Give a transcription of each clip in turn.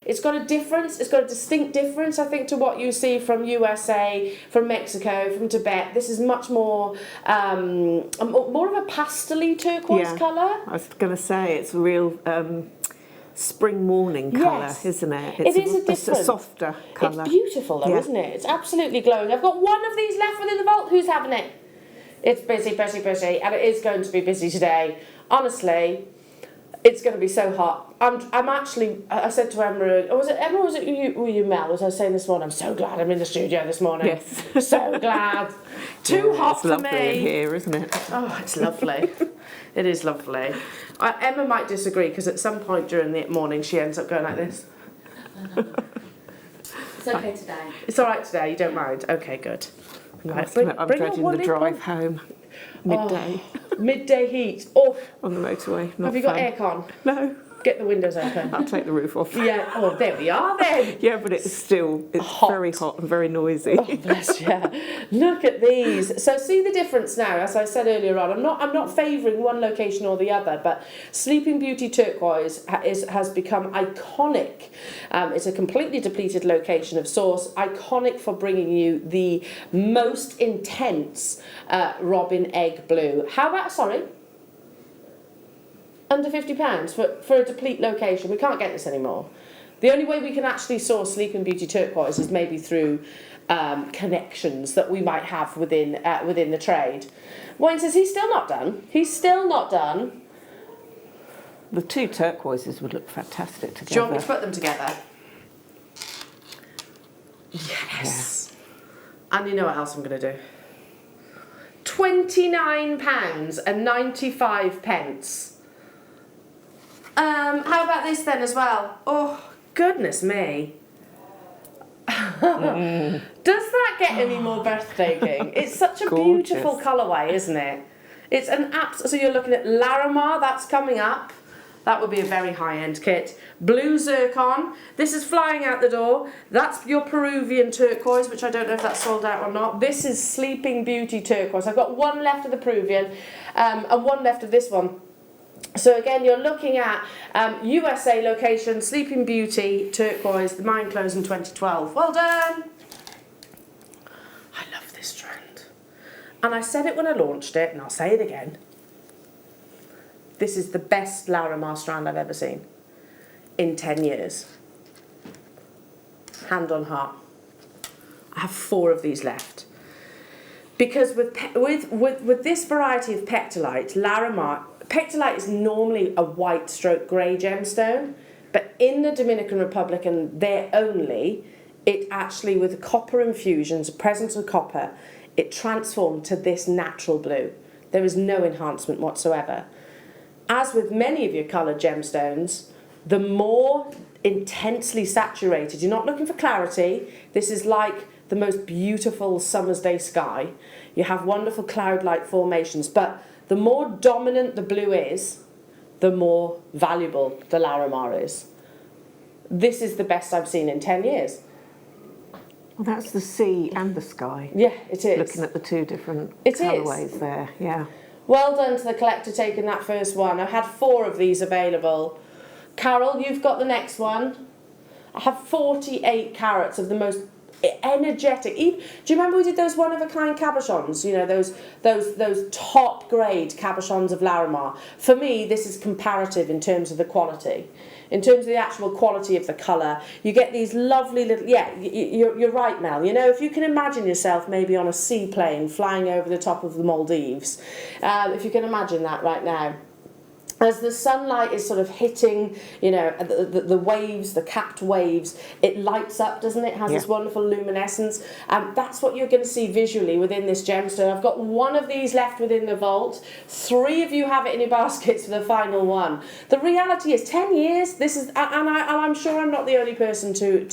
It's got a difference. It's got a distinct difference, I think, to what you see from USA, from Mexico, from Tibet. This is much more more of a pastel-y turquoise colour. I was going to say it's a real spring morning colour, isn't it? It's a softer colour. It's beautiful though, isn't it? It's absolutely glowing. I've got one of these left within the vault. Who's having it? It's busy, busy, busy, and it is going to be busy today. Honestly, it's going to be so hot. I'm actually, I said to Emma, was it Emma or was it you, Mel, as I was saying this morning, I'm so glad I'm in the studio this morning. Yes. So glad. Too hot for me. It's lovely in here, isn't it? Oh, it's lovely. It is lovely. Emma might disagree because at some point during the morning she ends up going like this. It's okay today. It's all right today, you don't mind? Okay, good. Right, I'm dreading the drive home. Midday. Oh, midday heat. Oh, on the motorway. Have you got aircon? No. Get the windows open. I'll take the roof off. Yeah. Oh, there we are then. Yeah, but it's hot. Very hot and very noisy. Oh, bless you. Look at these. So see the difference now. As I said earlier on, I'm not favouring one location or the other, but Sleeping Beauty Turquoise has become iconic. It's a completely depleted location of source, iconic for bringing you the most intense robin egg blue. How about, sorry? Under £50 for a deplete location. We can't get this anymore. The only way we can actually source Sleeping Beauty Turquoise is maybe through connections that we might have within the trade. Wayne says he's still not done. He's still not done. The two turquoises would look fantastic together. Do you want me to put them together? Yes. Yeah. And you know what else I'm going to do? £29.95. How about this then as well? Oh, goodness me. Does that get any more breathtaking? It's such a beautiful colourway, isn't it? It's an so you're looking at Larimar, that's coming up. That would be a very high-end kit. Blue zircon. This is flying out the door. That's your Peruvian turquoise, which I don't know if that's sold out or not. This is Sleeping Beauty turquoise. I've got one left of the Peruvian and one left of this one. So again, you're looking at USA location, Sleeping Beauty, turquoise, the mine closed in 2012. Well done! I love this trend. And I said it when I launched it, and I'll say it again. This is the best Larimar strand I've ever seen in 10 years. Hand on heart. I have 4 of these left. Because with this variety of pectolite, Larimar, pectolite is normally a white stroke grey gemstone, but in the Dominican Republic and there only, it actually, with copper infusions, the presence of copper, it transformed to this natural blue. There is no enhancement whatsoever. As with many of your coloured gemstones, the more intensely saturated, you're not looking for clarity, this is like the most beautiful summer's day sky. You have wonderful cloud-like formations, but the more dominant the blue is, the more valuable the Larimar is. This is the best I've seen in 10 years. Well, that's the sea and the sky. Yeah, it is. Looking at the two different colourways there, yeah. Well done to the collector taking that first one. I've had 4 of these available. Carol, you've got the next one. I have 48 carats of the most energetic. Do you remember we did those one-of-a-kind cabochons? You know, those top-grade cabochons of Larimar. For me, this is comparative in terms of the quality. In terms of the actual quality of the colour, you get these lovely little... Yeah, you're right, Mel. You know, if you can imagine yourself maybe on a seaplane flying over the top of the Maldives, if you can imagine that right now, as the sunlight is sort of hitting, you know, the waves, the capped waves, it lights up, doesn't it? It has this wonderful luminescence. That's what you're going to see visually within this gemstone. I've got 1 of these left within the vault. 3 of you have it in your baskets for the final one. The reality is 10 years, this is, and I'm sure I'm not the only person to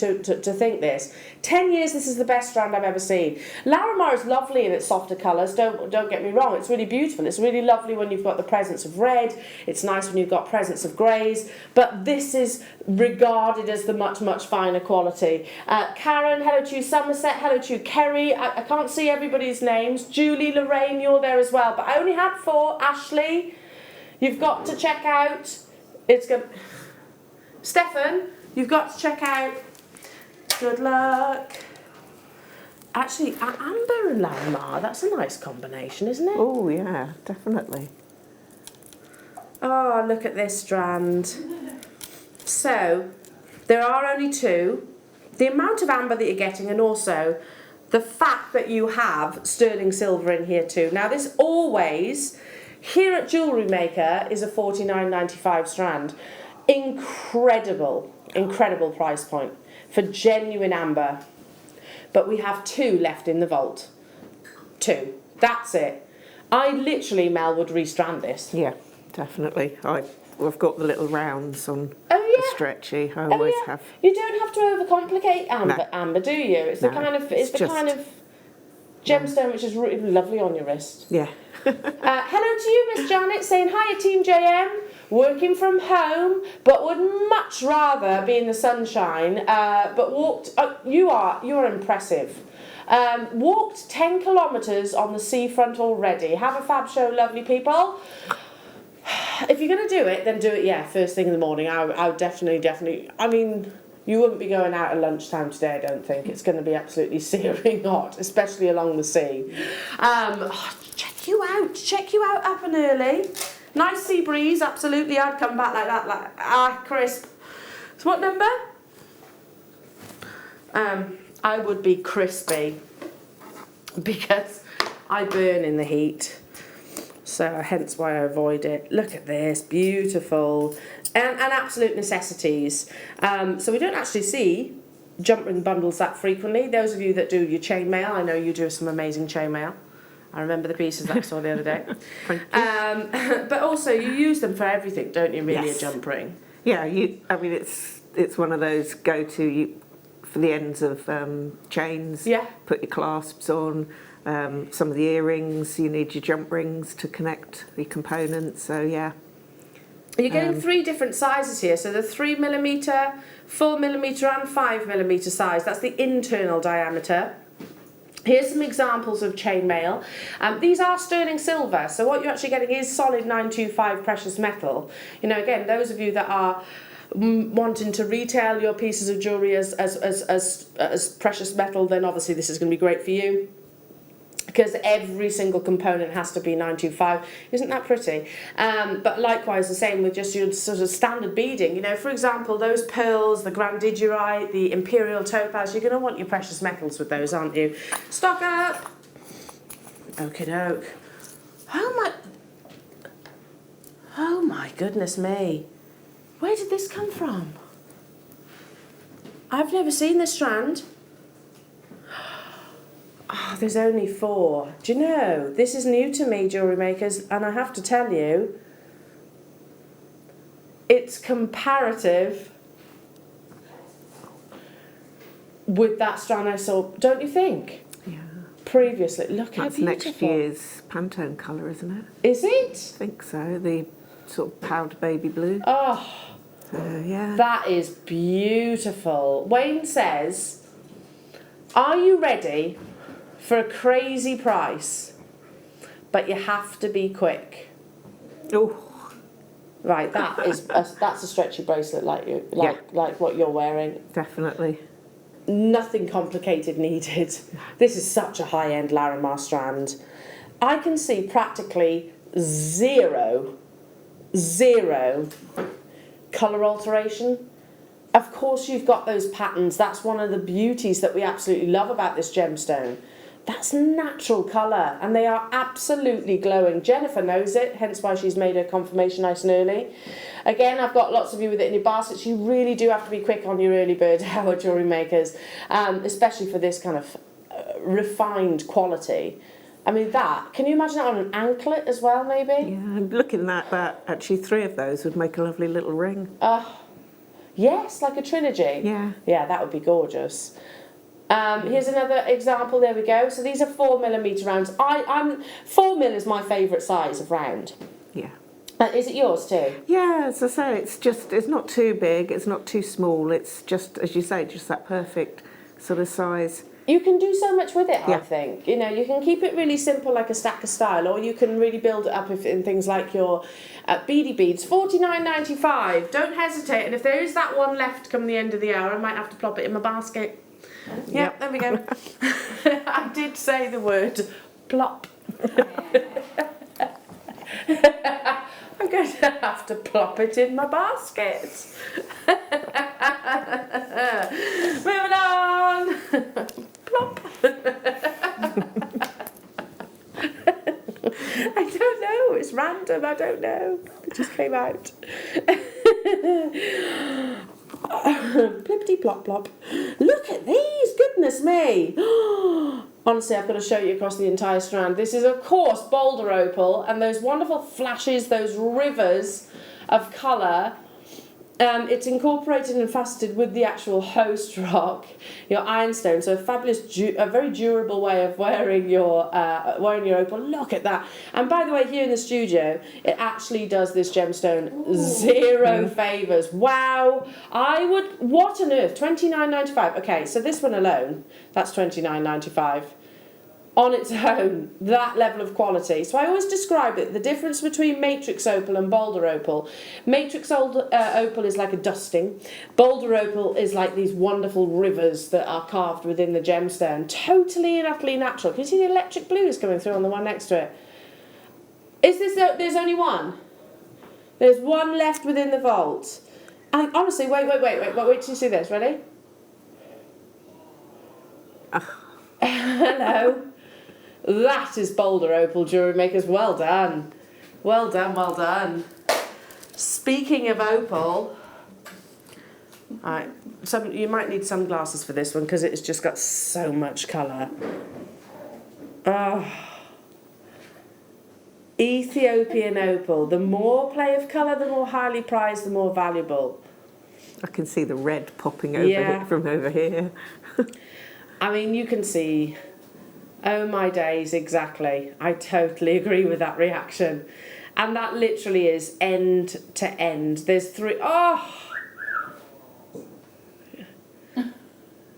think this. 10 years, this is the best strand I've ever seen. Larimar is lovely in its softer colours, don't get me wrong. It's really beautiful. It's really lovely when you've got the presence of red. It's nice when you've got presence of greys, but this is regarded as the much, much finer quality. Karen, hello to you. Somerset, hello to you. Kerry, I can't see everybody's names. Julie, Lorraine, you're there as well, but I only had 4. Ashley, you've got to check out. It's good. Stefan, you've got to check out. Good luck. Actually, amber and Larimar, that's a nice combination, isn't it? Oh, yeah, definitely. Oh, look at this strand. So, there are only 2. The amount of amber that you're getting, and also the fact that you have sterling silver in here too. Now, this always, here at Jewellery Maker, is a $49.95 strand. Incredible, incredible price point for genuine amber. But we have 2 left in the vault. 2. That's it. I literally, Mel, would restrand this. Yeah, definitely. I've got the little rounds on the stretchy. I always have. You don't have to overcomplicate amber, do you? It's the kind of kind of gemstone which is really lovely on your wrist. Yeah. Hello to you, Miss Janet, saying hiya, Team JM. Working from home, but would much rather be in the sunshine. But walked. You are impressive. Walked 10 kilometres on the seafront already. Have a fab show, lovely people. If you're going to do it, then do it, first thing in the morning. I would definitely. I mean, you wouldn't be going out at lunchtime today, I don't think. It's going to be absolutely searing hot, especially along the sea. Check you out up and early. Nice sea breeze, absolutely. I'd come back like that, crisp. So what number? I would be crispy because I burn in the heat. So hence why I avoid it. Look at this, beautiful. And absolute necessities. So we don't actually see jump ring bundles that frequently. Those of you that do your chainmail, I know you do some amazing chainmail. I remember the pieces that I saw the other day. But also you use them for everything, don't you, really, yes. A jump ring? Yeah, I mean, it's one of those go-to for the ends of chains. Yeah. Put your clasps on. Some of the earrings, you need your jump rings to connect the components, so yeah. You're getting 3 different sizes here, so the 3mm, 4mm and 5mm size. That's the internal diameter. Here's some examples of chainmail. These are sterling silver, so what you're actually getting is solid 925 precious metal. You know, again, those of you that are wanting to retail your pieces of jewellery as precious metal, then obviously this is going to be great for you. Because every single component has to be 925. Isn't that pretty? But likewise, the same with just your sort of standard beading. You know, for example, those pearls, the Jadeite, the Imperial Topaz, you're going to want your precious metals with those, aren't you? Stock up. Okie doke. Oh my goodness me. Where did this come from? I've never seen this strand. Oh, there's only 4. Do you know, this is new to me, Jewellery Makers, and I have to tell you, it's comparative with that strand I saw, don't you think? Yeah. Previously. Look how beautiful. That's next year's Pantone colour, isn't it? Is it? I think so, the sort of powder baby blue. Oh, yeah. That is beautiful. Wayne says, are you ready for a crazy price, but you have to be quick? Oh, right. That's a stretchy bracelet, like what you're wearing. Definitely. Nothing complicated needed. This is such a high-end Larimar strand. I can see practically zero colour alteration. Of course, you've got those patterns. That's one of the beauties that we absolutely love about this gemstone. That's natural colour, and they are absolutely glowing. Jennifer knows it, hence why she's made her confirmation nice and early. Again, I've got lots of you with it in your baskets. You really do have to be quick on your early bird hour, Jewellery Makers, especially for this kind of refined quality. I mean, can you imagine that on an anklet as well, maybe? Yeah, I'm looking at that. Actually, 3 of those would make a lovely little ring. Yes, like a trilogy. Yeah. Yeah, that would be gorgeous. Here's another example. There we go. So these are 4mm rounds. 4mm is my favourite size of round. Yeah. Is it yours too? Yeah, as I say, it's not too big, it's not too small. It's just, as you say, just that perfect sort of size. You can do so much with it, Yeah. I think. You know, you can keep it really simple like a stack of style, or you can really build it up in things like your beady beads. $49.95. Don't hesitate. And if there is that one left come the end of the hour, I might have to plop it in my basket. Yeah, there we go. I did say the word plop. I'm going to have to plop it in my basket. Moving on. Plop. I don't know. It's random. I don't know. It just came out. Plippity plop plop. Look at these. Goodness me. Honestly, I've got to show you across the entire strand. This is, of course, Boulder opal, and those wonderful flashes, those rivers of colour. It's incorporated and faceted with the actual host rock, your ironstone. So a fabulous, a very durable way of wearing your opal. Look at that! And by the way, here in the studio, it actually does this gemstone zero favours. Wow! What on earth? $29.95. Okay, so this one alone, that's $29.95. On its own, that level of quality. So I always describe it, the difference between matrix opal and Boulder opal. Matrix opal is like a dusting. Boulder opal is like these wonderful rivers that are carved within the gemstone. Totally and utterly natural. Can you see the electric blues coming through on the one next to it? Is this, there's only one? There's one left within the vault. And honestly, wait till you see this. Ready? Hello. That is Boulder opal, Jewellery Makers. Well done. Well done, well done. Speaking of opal, you might need sunglasses for this one because it's just got so much colour. Oh. Ethiopian opal. The more play of colour, the more highly prized, the more valuable. I can see the red popping over here, from over here. I mean, you can see... Oh my days, exactly. I totally agree with that reaction. And that literally is end to end. There's three... Oh!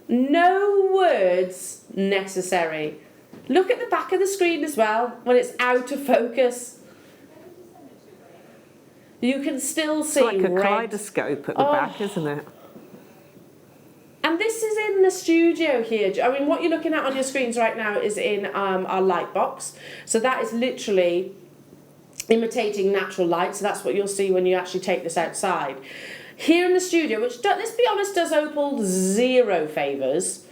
No words necessary. Look at the back of the screen as well, when it's out of focus. You can still see it's like a kaleidoscope at the back, isn't it? And this is in the studio here. I mean, what you're looking at on your screens right now is in our light box. So that is literally imitating natural light. So that's what you'll see when you actually take this outside. Here in the studio, which, let's be honest, does opal zero favours.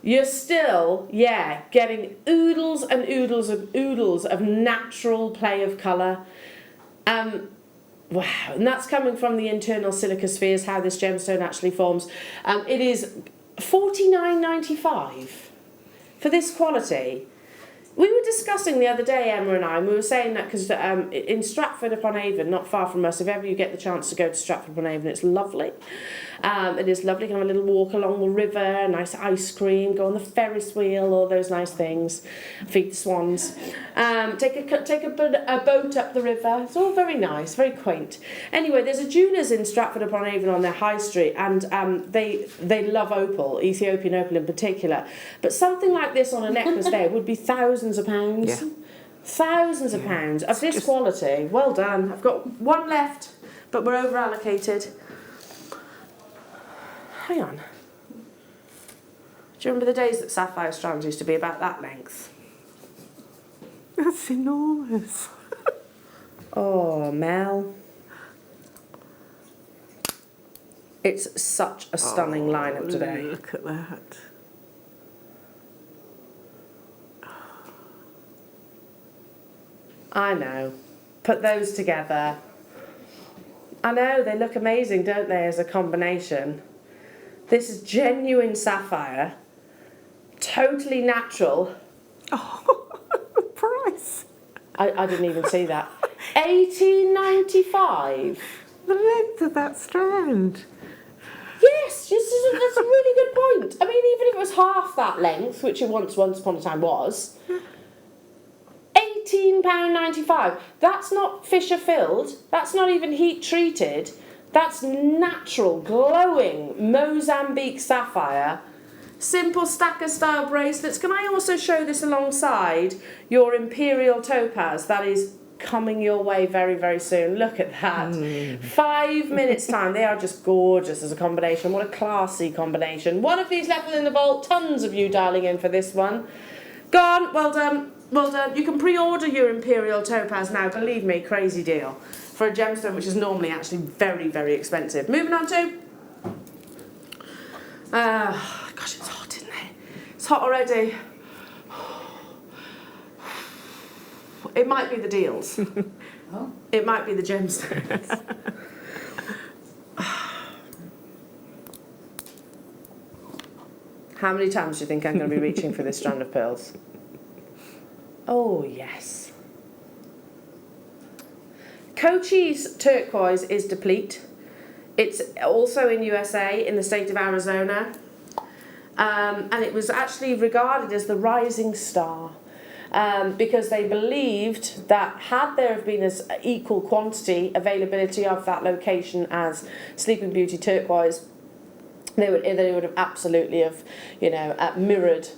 You're still, getting oodles and oodles of natural play of colour. Wow, and that's coming from the internal silica spheres, how this gemstone actually forms. It is $49.95 for this quality. We were discussing the other day, Emma and I, and we were saying that because in Stratford-upon-Avon, not far from us, if ever you get the chance to go to Stratford-upon-Avon, it's lovely. It is lovely. You can have a little walk along the river, nice ice cream, go on the Ferris wheel, all those nice things, feed the swans, take a boat up the river. It's all very nice, very quaint. Anyway, there's a jeweller's in Stratford-upon-Avon on their high street, and they love opal, Ethiopian opal in particular. But something like this on a necklace there would be thousands of pounds. Yeah. Thousands of pounds of this quality. Well done. I've got one left, but we're over allocated. Hang on. Do you remember the days that sapphire strands used to be about that length? That's enormous. Oh, Mel. It's such a stunning lineup today. Look at that. I know. Put those together. I know, they look amazing, don't they, as a combination? This is genuine sapphire. Totally natural. Oh, the price. I didn't even see that. $18.95. The length of that strand. Yes, that's a really good point. I mean, even if it was half that length, which it once upon a time was, £18.95. That's not Fisher filled. That's not even heat treated. That's natural, glowing Mozambique sapphire. simple stacker style bracelets. Can I also show this alongside your Imperial Topaz that is coming your way very, very soon? Look at that. 5 minutes time. They are just gorgeous as a combination. What a classy combination. One of these left in the vault. Tons of you dialing in for this one. Gone. Well done. Well done. You can pre-order your Imperial Topaz now. Believe me, crazy deal. For a gemstone which is normally actually very, very expensive. Moving on to... gosh, it's hot, isn't it? It's hot already. It might be the deals. Oh. It might be the gemstones. How many times do you think I'm going to be reaching for this strand of pearls? Oh, yes. Cochise turquoise is deplete. It's also in USA, in the state of Arizona. And it was actually regarded as the rising star. Because they believed that had there have been as equal quantity availability of that location as Sleeping Beauty turquoise, they would have absolutely have, you know, mirrored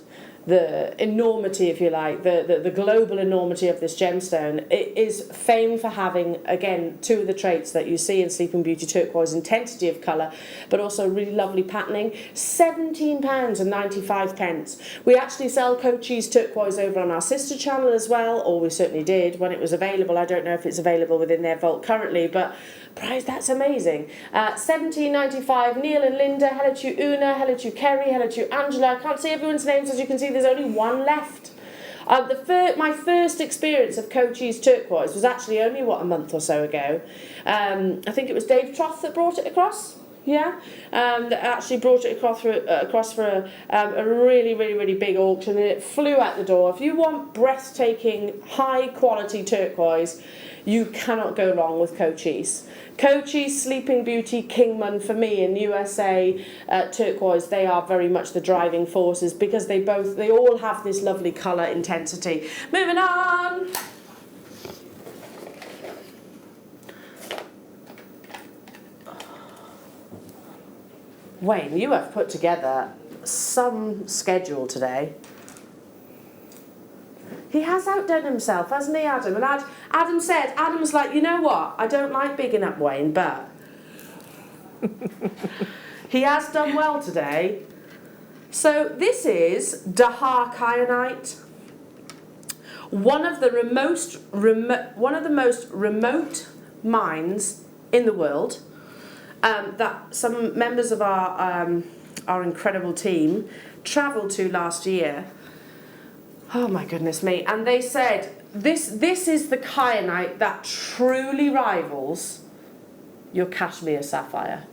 the enormity, if you like, the global enormity of this gemstone. It is famed for having, again, two of the traits that you see in Sleeping Beauty turquoise: intensity of colour, but also really lovely patterning. £17.95. We actually sell Cochise turquoise over on our sister channel as well, or we certainly did when it was available. I don't know if it's available within their vault currently, but price, that's amazing. £17.95. Neil and Linda, hello to you Una, hello to you Kerry, hello to you Angela. I can't see everyone's names, as you can see there's only one left. My first experience of Cochise turquoise was actually only, a month or so ago. I think it was Dave Troth that brought it across. Yeah, that actually brought it across for a really, really, really big auction, and it flew out the door. If you want breathtaking, high quality turquoise, you cannot go wrong with Cochise. Cochise, Sleeping Beauty, Kingman, for me in USA turquoise, they are very much the driving forces because they all have this lovely colour intensity. Moving on. Wayne, you have put together some schedule today. He has outdone himself, hasn't he, Adam? And Adam's like, you know what? I don't like bigging up Wayne, but he has done well today. So this is Daha Kyanite, one of the most remote mines in the world. That some members of our incredible team travelled to last year. Oh my goodness me. And they said, this is the kyanite that truly rivals your cashmere sapphire.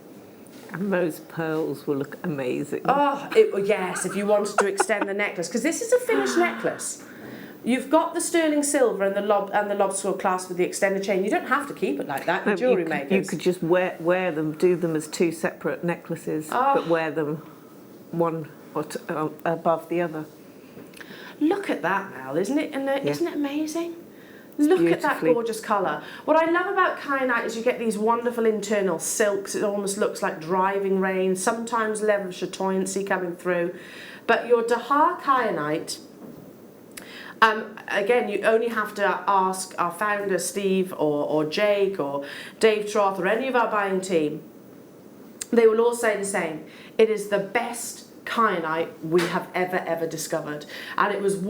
And those pearls will look amazing. Oh, yes, if you wanted to extend the necklace, because this is a finished necklace. You've got the sterling silver and the lobster clasp with the extended chain. You don't have to keep it like that. No, jewellery makers. You could just wear them, do them as two separate necklaces, but wear them one above the other. Look at that, Mel, isn't it? Isn't it amazing? Look at that gorgeous colour. What I love about kyanite is you get these wonderful internal silks. It almost looks like driving rain, sometimes level of chatoyancy coming through. But your Daha kyanite, again, you only have to ask our founder, Steve, or Jake, or Dave Troth, or any of our buying team. They will all say the same. It is the best kyanite we have ever discovered. And it was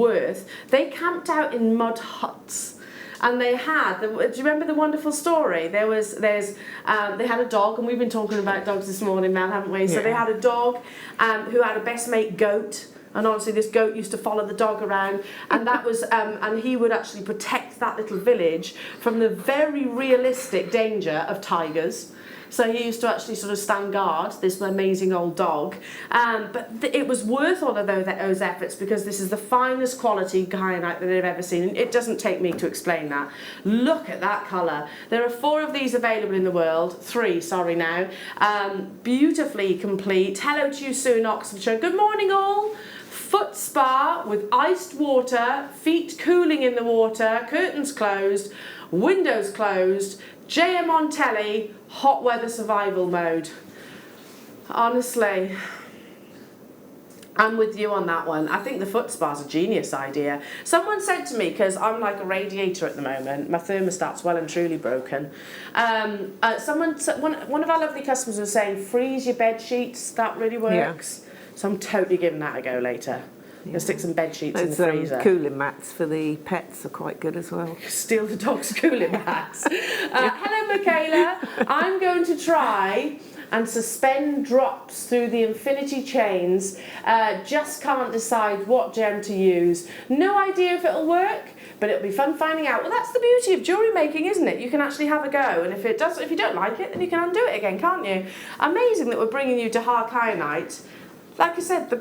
they camped out in mud huts. And they had, do you remember the wonderful story? They had a dog, and we've been talking about dogs this morning, Mel, haven't we? Yeah. So they had a dog who had a best mate goat. And honestly, this goat used to follow the dog around, and that was, and he would actually protect that little village from the very realistic danger of tigers. So he used to actually sort of stand guard, this amazing old dog. But it was worth all of those efforts, because this is the finest quality kyanite that they've ever seen. And it doesn't take me to explain that. Look at that colour. There are 4 of these available in the world. 3, sorry now. Beautifully complete. Hello to you, Sue in Oxfordshire. Good morning, all. Foot spa with iced water, feet cooling in the water, curtains closed, windows closed, JM on telly, hot weather survival mode. Honestly, I'm with you on that one. I think the foot spa's a genius idea. Someone said to me, because I'm like a radiator at the moment, my thermostat's well and truly broken. One of our lovely customers was saying, freeze your bed sheets, that really works. Yeah. So I'm totally giving that a go later. Yeah. Gonna stick some bed sheets in the freezer. Cooling mats for the pets are quite good as well. Steal the dog's cooling mats. Hello, Michaela. I'm going to try and suspend drops through the infinity chains. Just can't decide what gem to use. No idea if it'll work, but it'll be fun finding out. Well, that's the beauty of jewellery making, isn't it? You can actually have a go, and if you don't like it, then you can undo it again, can't you? Amazing that we're bringing you Daha Kyanite. Like I said, the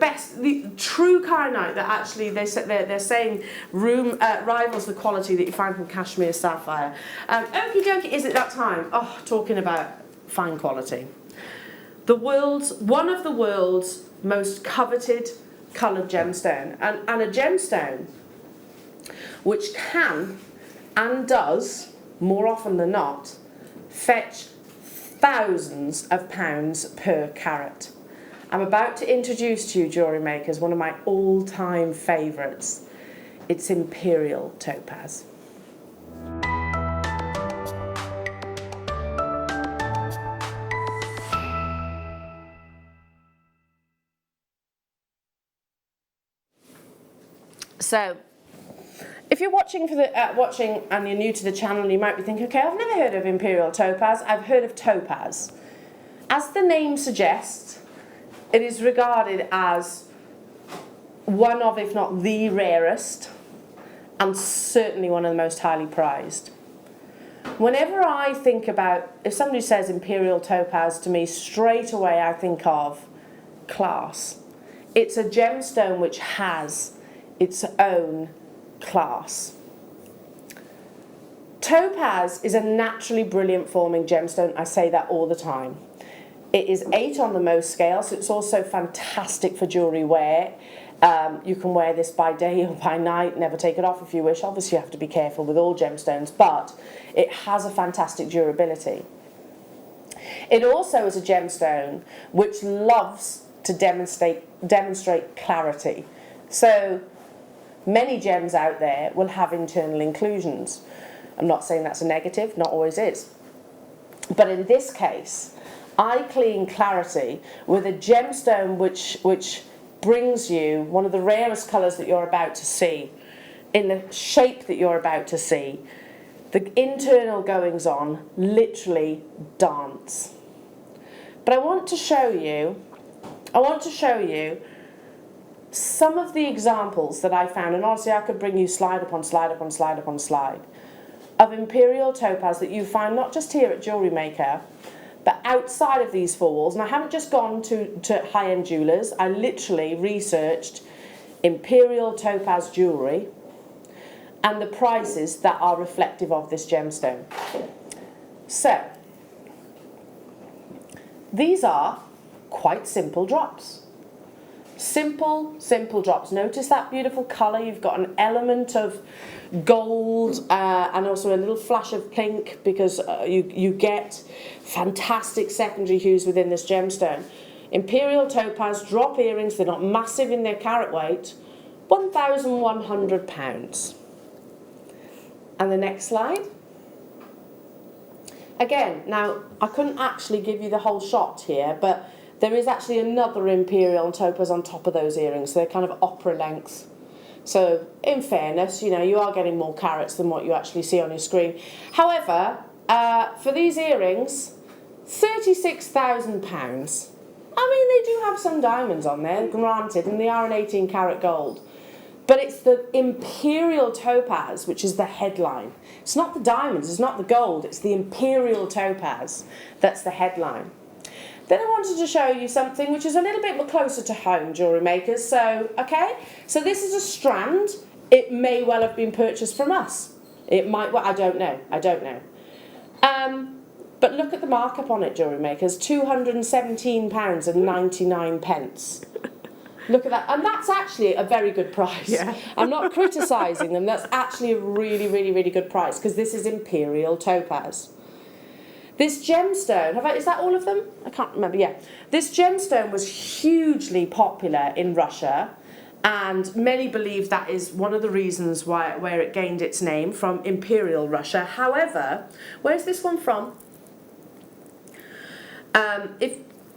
true Kyanite that actually they're saying rivals the quality that you find from Cashmere Sapphire. Okie dokie, is it that time? Oh, talking about fine quality. One of the world's most coveted coloured gemstone, and a gemstone which can and does, more often than not, fetch thousands of pounds per carat. I'm about to introduce to you, jewellery makers, one of my all-time favourites. It's Imperial Topaz. So, if you're watching and you're new to the channel, you might be thinking, okay, I've never heard of Imperial Topaz, I've heard of Topaz. As the name suggests, it is regarded as one of, if not the rarest, and certainly one of the most highly prized. Whenever I think about, if somebody says Imperial Topaz to me, straight away I think of class. It's a gemstone which has its own class. Topaz is a naturally brilliant forming gemstone. I say that all the time. It is 8 on the Mohs scale, so it's also fantastic for jewellery wear. You can wear this by day or by night, never take it off if you wish. Obviously you have to be careful with all gemstones, but it has a fantastic durability. It also is a gemstone which loves to demonstrate clarity. So many gems out there will have internal inclusions. I'm not saying that's a negative, not always is. But in this case, I clean clarity with a gemstone which brings you one of the rarest colours that you're about to see, in the shape that you're about to see. The internal goings on literally dance. But I want to show you some of the examples that I found, and honestly I could bring you slide upon slide upon slide upon slide, of Imperial Topaz that you find not just here at Jewellery Maker, but outside of these four walls. And I haven't just gone to high-end jewellers, I literally researched Imperial Topaz jewellery and the prices that are reflective of this gemstone. So, these are quite simple drops. Simple drops. Notice that beautiful colour. You've got an element of gold and also a little flash of pink, because you get fantastic secondary hues within this gemstone. Imperial Topaz drop earrings, they're not massive in their carat weight, £1,100. And the next slide. Again, now I couldn't actually give you the whole shot here, but there is actually another Imperial Topaz on top of those earrings, so they're kind of opera length. So, in fairness, you know, you are getting more carats than what you actually see on your screen. However, for these earrings, £36,000. I mean, they do have some diamonds on there, granted, and they are an 18 karat gold. But it's the Imperial Topaz which is the headline. It's not the diamonds, it's not the gold, it's the Imperial Topaz that's the headline. Then I wanted to show you something which is a little bit more closer to home, jewellery makers. So, okay, so this is a strand. It may well have been purchased from us. It might, well, I don't know. But look at the markup on it, jewellery makers, £217.99. Look at that, and that's actually a very good price. Yeah. I'm not criticising them, that's actually a really, really, really good price, because this is Imperial Topaz. This gemstone, is that all of them? I can't remember, yeah. This gemstone was hugely popular in Russia, and many believe that is one of the reasons where it gained its name, from Imperial Russia. However, where's this one from?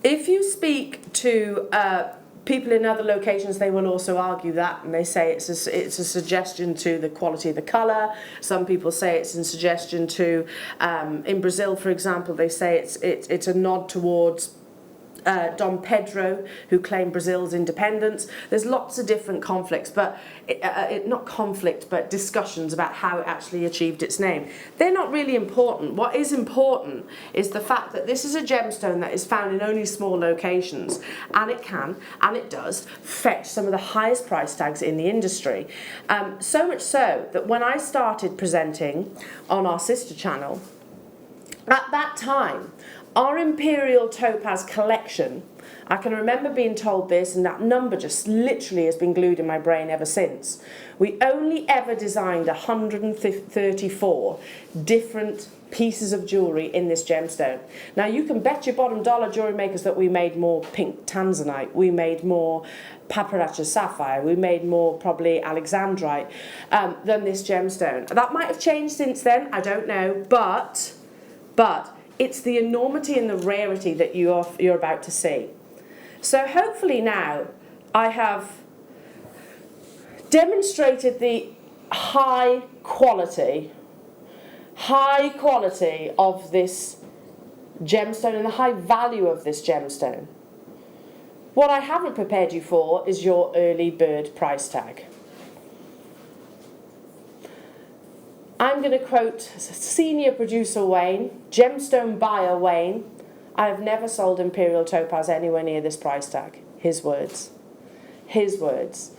If you speak to people in other locations, they will also argue that, and they say it's a suggestion to the quality of the colour. Some people say it's in suggestion to, in Brazil, for example, they say it's a nod towards Dom Pedro, who claimed Brazil's independence. There's lots of different conflicts, but not conflict, but discussions about how it actually achieved its name. They're not really important. What is important is the fact that this is a gemstone that is found in only small locations, and it can, and it does, fetch some of the highest price tags in the industry. So much so that when I started presenting on our sister channel, at that time, our Imperial Topaz collection, I can remember being told this, and that number just literally has been glued in my brain ever since. We only ever designed 134 different pieces of jewellery in this gemstone. Now you can bet your bottom dollar, jewellery makers, that we made more pink tanzanite, we made more Peridot sapphire, we made more probably Alexandrite than this gemstone. That might have changed since then, I don't know, but it's the enormity and the rarity that you're about to see. So hopefully now I have demonstrated the high quality of this gemstone and the high value of this gemstone. What I haven't prepared you for is your early bird price tag. I'm going to quote senior producer Wayne, gemstone buyer Wayne. I have never sold Imperial Topaz anywhere near this price tag. His words. His words.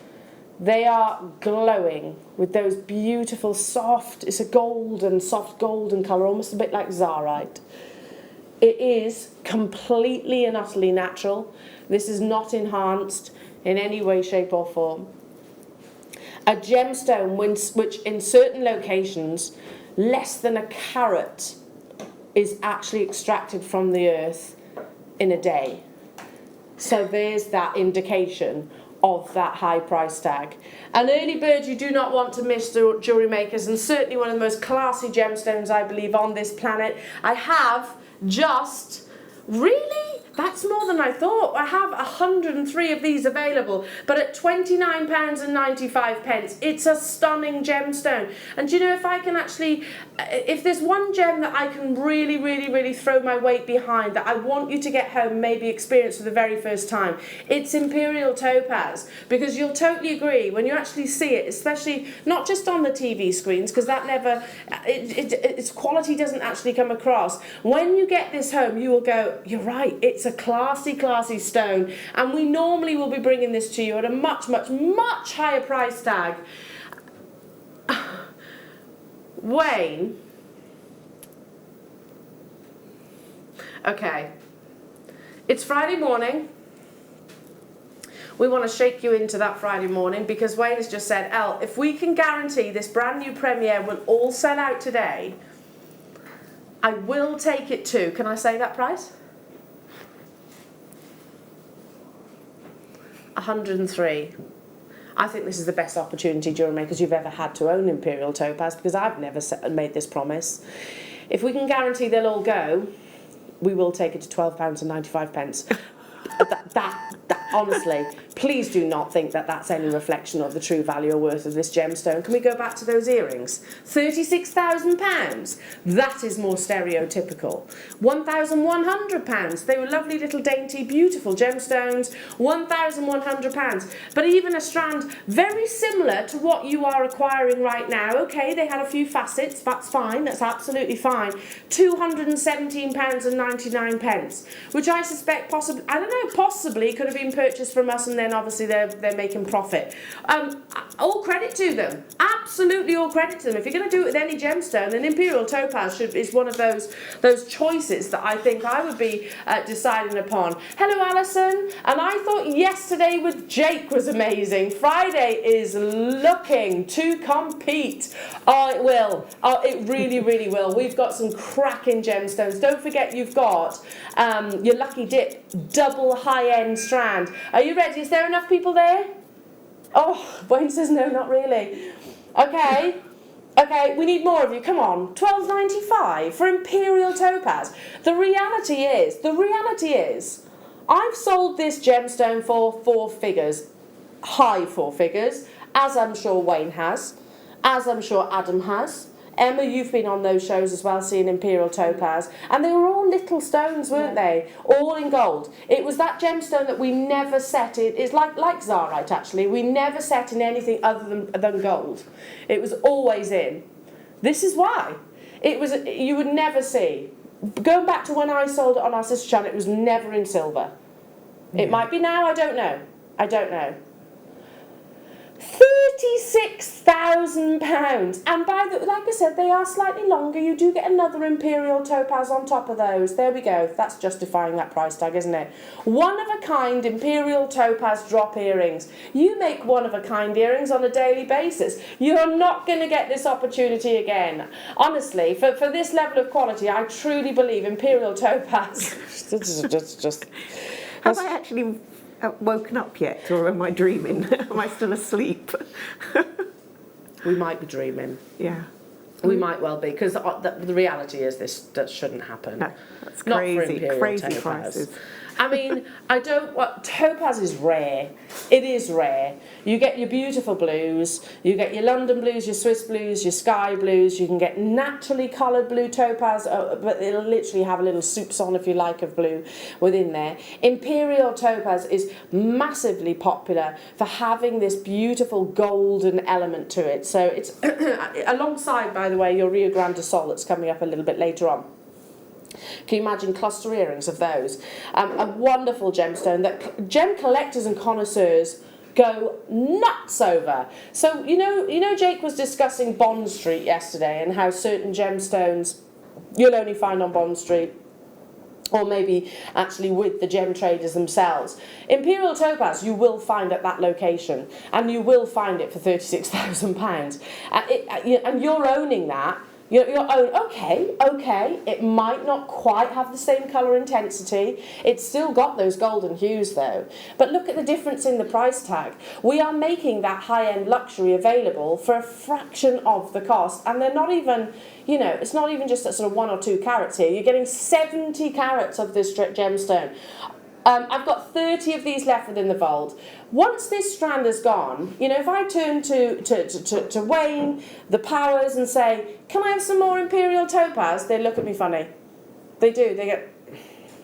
They are glowing with those beautiful soft, it's a golden, soft golden colour, almost a bit like Zarite. It is completely and utterly natural. This is not enhanced in any way, shape or form. A gemstone which in certain locations less than a carat is actually extracted from the earth in a day. So there's that indication of that high price tag. An early bird you do not want to miss, the jewellery makers, and certainly one of the most classy gemstones I believe on this planet. I have just, really? That's more than I thought. I have 103 of these available, but at £29.95, it's a stunning gemstone. And you know, if I can actually, if there's one gem that I can really throw my weight behind, that I want you to get home and maybe experience for the very first time, it's Imperial Topaz. Because you'll totally agree, when you actually see it, especially not just on the TV screens, because that never, its quality doesn't actually come across. When you get this home, you will go, you're right, it's a classy stone, and we normally will be bringing this to you at a much higher price tag. Wayne, okay, it's Friday morning. We want to shake you into that Friday morning, because Wayne has just said, Elle, if we can guarantee this brand new premiere will all sell out today, I will take it to, can I say that price? 103. I think this is the best opportunity, jewellery makers, you've ever had to own Imperial Topaz, because I've never made this promise. If we can guarantee they'll all go, we will take it to £12.95. Honestly, please do not think that that's any reflection of the true value or worth of this gemstone. Can we go back to those earrings? £36,000. That is more stereotypical. £1,100. They were lovely little dainty, beautiful gemstones. £1,100. But even a strand very similar to what you are acquiring right now. Okay, they had a few facets. That's fine. That's absolutely fine. £217.99, which I suspect possibly, I don't know, possibly could have been purchased from us, and then obviously they're making profit. all credit to them. Absolutely all credit to them. If you're going to do it with any gemstone, then Imperial Topaz is one of those choices that I think I would be deciding upon. Hello, Alison. And I thought yesterday with Jake was amazing. Friday is looking to compete. Oh, it will. Oh, it really, really will. We've got some cracking gemstones. Don't forget you've got your Lucky Dip double high-end strand. Are you ready? Is there enough people there? Oh, Wayne says no, not really. Okay, we need more of you. Come on, $12.95 for Imperial Topaz. The reality is, I've sold this gemstone for 4 figures, high 4 figures, as I'm sure Wayne has, as I'm sure Adam has. Emma, you've been on those shows as well, seeing Imperial Topaz. And they were all little stones, weren't they? All in gold. It was that gemstone that we never set in. It's like Zarite, actually. We never set in anything other than gold. It was always in. This is why. You would never see. Going back to when I sold it on our sister channel, it was never in silver. Yeah. It might be now, I don't know. £36,000, and like I said, they are slightly longer. You do get another Imperial Topaz on top of those. There we go. That's justifying that price tag, isn't it? One of a kind Imperial Topaz drop earrings. You make one of a kind earrings on a daily basis. You're not going to get this opportunity again. Honestly, for this level of quality, I truly believe Imperial Topaz. just. Have I actually woken up yet, or am I dreaming? Am I still asleep? We might be dreaming. Yeah. We might well be, because the reality is that shouldn't happen. No, that's not crazy, for Imperial crazy Topaz. prices. I mean, Topaz is rare. It is rare. You get your beautiful blues, you get your London blues, your Swiss blues, your sky blues. You can get naturally coloured blue topaz, but it'll literally have a little soupçon, if you like, of blue within there. Imperial Topaz is massively popular for having this beautiful golden element to it. So it's alongside, by the way, your Rio Grande Sol that's coming up a little bit later on. Can you imagine cluster earrings of those? A wonderful gemstone that gem collectors and connoisseurs go nuts over. So you know Jake was discussing Bond Street yesterday and how certain gemstones you'll only find on Bond Street, or maybe actually with the gem traders themselves. Imperial Topaz you will find at that location, and you will find it for £36,000. And you're owning that. Your own, okay, it might not quite have the same colour intensity. It's still got those golden hues though. But look at the difference in the price tag. We are making that high-end luxury available for a fraction of the cost. And they're not even, it's not even just at sort of 1 or 2 carats here. You're getting 70 carats of this gemstone. I've got 30 of these left within the vault. Once this strand is gone, if I turn to Wayne, the Powers, and say, can I have some more Imperial Topaz? They look at me funny. They do. They get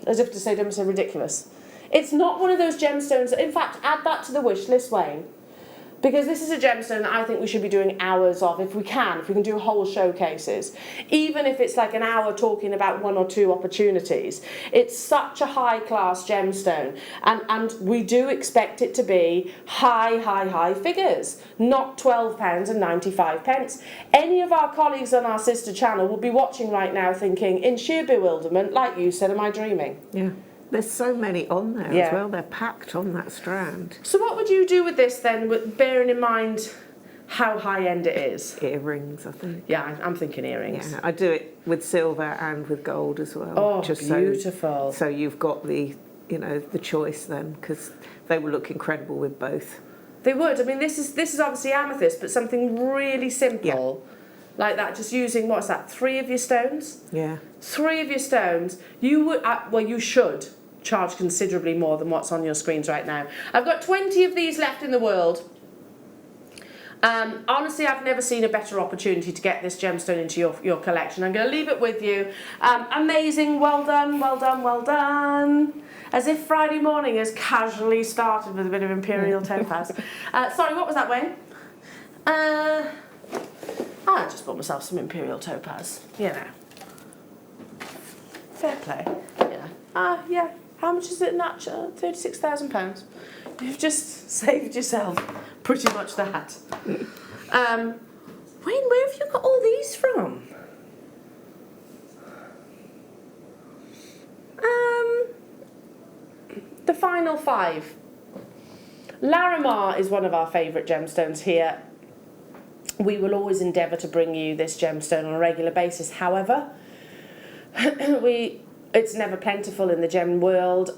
as if to say, don't be so ridiculous. It's not one of those gemstones. In fact, add that to the wish list, Wayne. Because this is a gemstone that I think we should be doing hours of, if we can do whole showcases. Even if it's like an hour talking about 1 or 2 opportunities. It's such a high-class gemstone. And we do expect it to be high figures, not £12.95. Any of our colleagues on our sister channel will be watching right now thinking, in sheer bewilderment, like you said, am I dreaming? Yeah. There's so many on there as well. They're packed on that strand. So what would you do with this then, bearing in mind how high-end it is? Earrings, I think. Yeah, I'm thinking earrings. Yeah, I do it with silver and with gold as well. Oh, just beautiful. So you've got the choice then, because they will look incredible with both. They would. I mean, this is obviously amethyst, but something really simple. Yeah. Like that, just using, what's that, 3 of your stones? Yeah. 3 of your stones. You would, you should charge considerably more than what's on your screens right now. I've got 20 of these left in the world. Honestly, I've never seen a better opportunity to get this gemstone into your collection. I'm going to leave it with you. Amazing, well done, well done, well done. As if Friday morning has casually started with a bit of Imperial Topaz. Sorry, what was that, Wayne? I just bought myself some Imperial Topaz, Fair play, yeah. How much is it natural? £36,000. You've just saved yourself pretty much that. Wayne, where have you got all these from? The final 5. Larimar is one of our favourite gemstones here. We will always endeavour to bring you this gemstone on a regular basis. However, it's never plentiful in the gem world.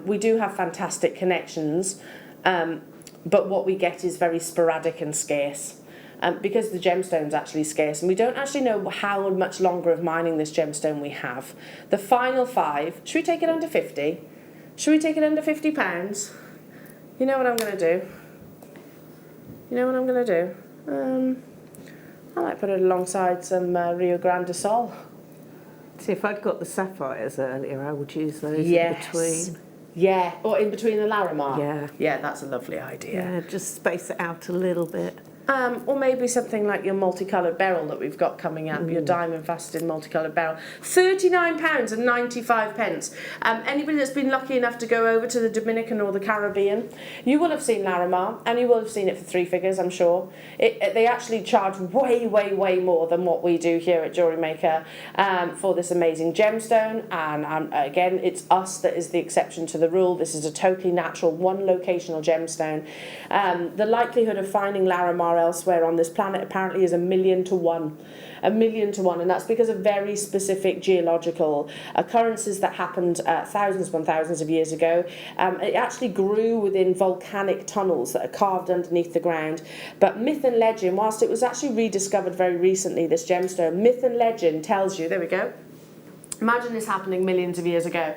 We do have fantastic connections, but what we get is very sporadic and scarce. Because the gemstone's actually scarce, and we don't actually know how much longer of mining this gemstone we have. The final 5, should we take it under 50? Should we take it under £50? You know what I'm going to do? You know what I'm going to do? I might put it alongside some Rio Grande Sol. See, if I'd got the sapphires earlier, I would use those Yes. in between. Yeah, or in between the Larimar. Yeah. Yeah, that's a lovely idea. Yeah, just space it out a little bit. Or maybe something like your multicoloured Beryl that we've got coming up, your diamond faceted multicoloured Beryl. £39.95. Anybody that's been lucky enough to go over to the Dominican or the Caribbean, you will have seen Larimar, and you will have seen it for 3 figures, I'm sure. They actually charge way, way, way more than what we do here at Jewellery Maker for this amazing gemstone. And again, it's us that is the exception to the rule. This is a totally natural, one locational gemstone. The likelihood of finding Larimar elsewhere on this planet apparently is 1,000,000 to 1. 1,000,000 to 1, and that's because of very specific geological occurrences that happened thousands upon thousands of years ago. It actually grew within volcanic tunnels that are carved underneath the ground. But myth and legend, whilst it was actually rediscovered very recently, this gemstone, myth and legend tells you, there we go, imagine this happening millions of years ago.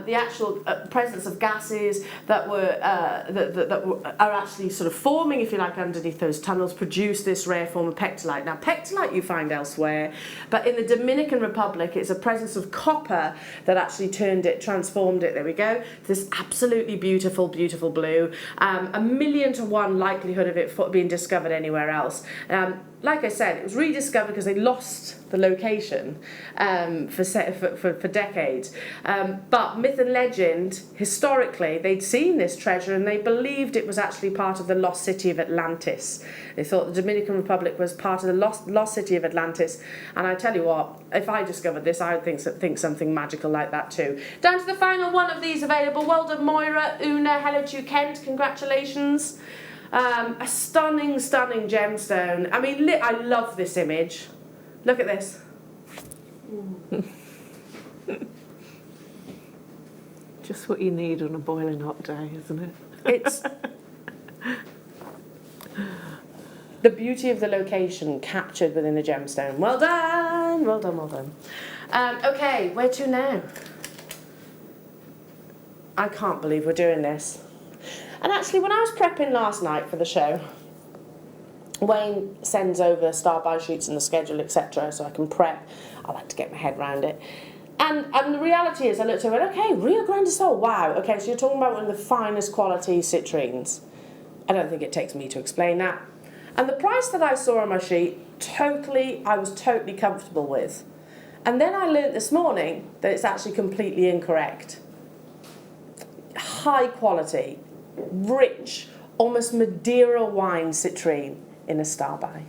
The actual presence of gases that are actually sort of forming, if you like, underneath those tunnels, produce this rare form of pectolite. Now, pectolite you find elsewhere, but in the Dominican Republic, it's a presence of copper that actually transformed it. There we go. This absolutely beautiful, beautiful blue. 1,000,000 to 1 likelihood of it being discovered anywhere else. Like I said, it was rediscovered because they lost the location for decades. But myth and legend, historically, they'd seen this treasure and they believed it was actually part of the lost city of Atlantis. They thought the Dominican Republic was part of the lost city of Atlantis. And I tell you what, if I discovered this, I would think something magical like that too. Down to the final one of these available. Well done, Moira, Una, hello to you, Kent, congratulations. A stunning, stunning gemstone. I mean, I love this image. Look at this. Just what you need on a boiling hot day, isn't it? It's the beauty of the location captured within a gemstone. Well done, well done, well done. Okay, where to now? I can't believe we're doing this. And actually, when I was prepping last night for the show, Wayne sends over star-by sheets and the schedule, etc., so I can prep. I like to get my head around it. And the reality is, I looked at it and went, okay, Rio Grande Sol, wow. Okay, so you're talking about one of the finest quality citrines. I don't think it takes me to explain that. And the price that I saw on my sheet, I was totally comfortable with. And then I learnt this morning that it's actually completely incorrect. High quality, rich, almost Madeira wine citrine in a star-by.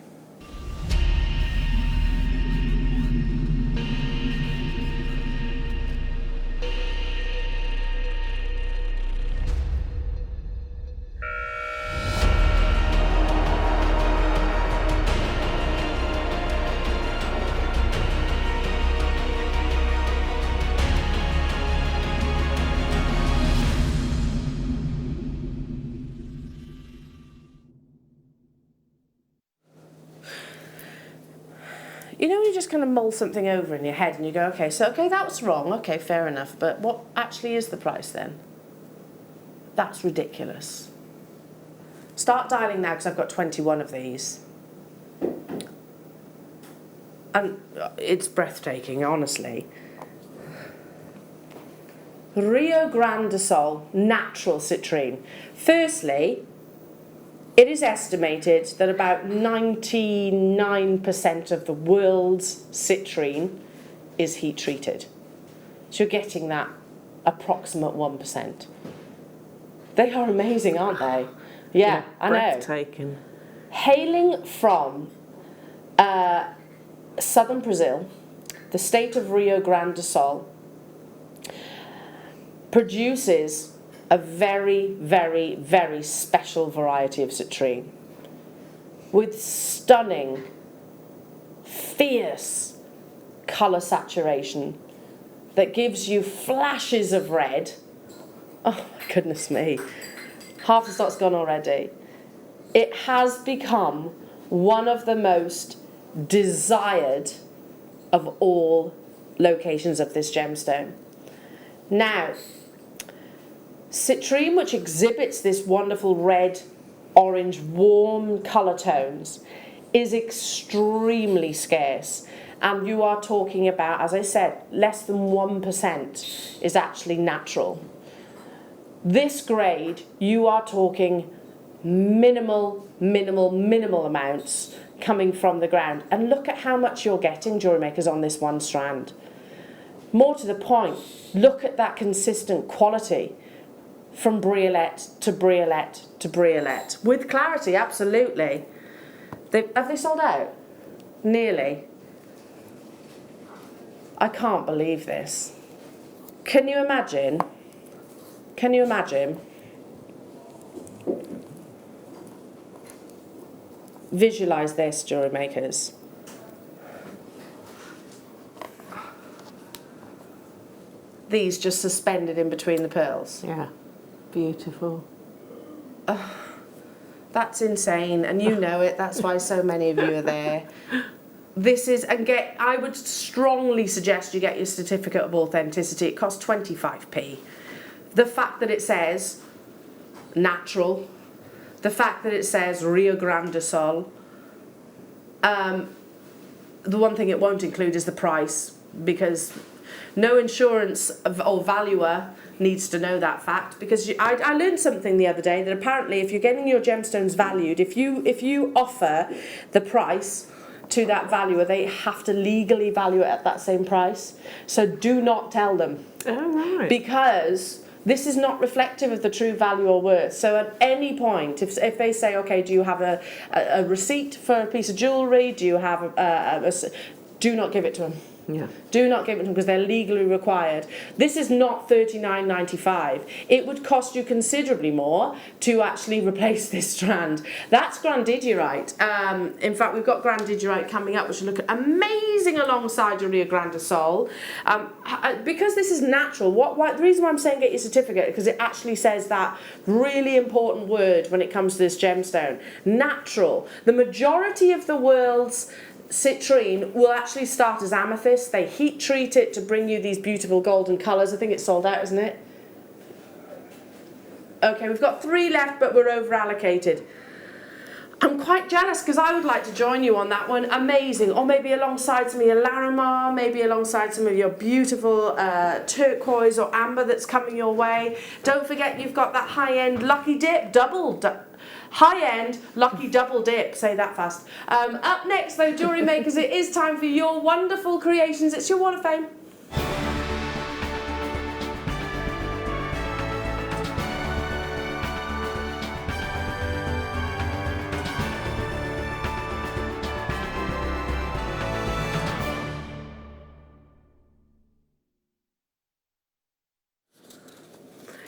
You know when you just kind of mull something over in your head and you go, okay, that was wrong, okay, fair enough, but what actually is the price then? That's ridiculous. Start dialing now because I've got 21 of these. And it's breathtaking, honestly. Rio Grande Sol, natural citrine. Firstly, it is estimated that about 99% of the world's citrine is heat treated. So you're getting that approximate 1%. They are amazing, aren't they? Yeah, I know. Breathtaking. Hailing from southern Brazil, the state of Rio Grande do Sul produces a very, very, very special variety of citrine with stunning, fierce colour saturation that gives you flashes of red. Oh my goodness me. Half the stock's gone already. It has become one of the most desired of all locations of this gemstone. Now, citrine, which exhibits this wonderful red, orange, warm colour tones, is extremely scarce. And you are talking about, as I said, less than 1% is actually natural. This grade, you are talking minimal amounts coming from the ground. And look at how much you're getting, jewellery makers, on this one strand. More to the point, look at that consistent quality from briolette to briolette to briolette. With clarity, absolutely. Have they sold out? Nearly. I can't believe this. Can you imagine? Can you imagine? Visualise this, jewellery makers. These just suspended in between the pearls. Yeah, beautiful. That's insane, and you know it. That's why so many of you are there. This is, and I would strongly suggest you get your certificate of authenticity. It costs 25p. The fact that it says natural, the fact that it says Rio Grande do Sul, the one thing it won't include is the price, because no insurance or valuer needs to know that fact, because I learned something the other day that apparently if you're getting your gemstones valued, if you offer the price to that valuer, they have to legally value it at that same price. So do not tell them. Oh, right. Because this is not reflective of the true value or worth. So at any point, if they say, okay, do you have a receipt for a piece of jewellery? Do you have do not give it to them. Yeah. Do not give it to them because they're legally required. This is not $39.95. It would cost you considerably more to actually replace this strand. That's grandidierite. In fact, we've got grandidierite coming up, which will look amazing alongside your Rio Grande do Sul. Because this is natural, the reason why I'm saying get your certificate is because it actually says that really important word when it comes to this gemstone. Natural. The majority of the world's citrine will actually start as amethyst. They heat treat it to bring you these beautiful golden colours. I think it's sold out, isn't it? Okay, we've got 3 left, but we're over allocated. I'm quite jealous because I would like to join you on that one. Amazing. Or maybe alongside some of your Larimar, maybe alongside some of your beautiful turquoise or amber that's coming your way. Don't forget you've got that high-end lucky dip, high-end lucky double dip, say that fast. Up next though, jewellery makers, it is time for your wonderful creations. It's your Wall of Fame.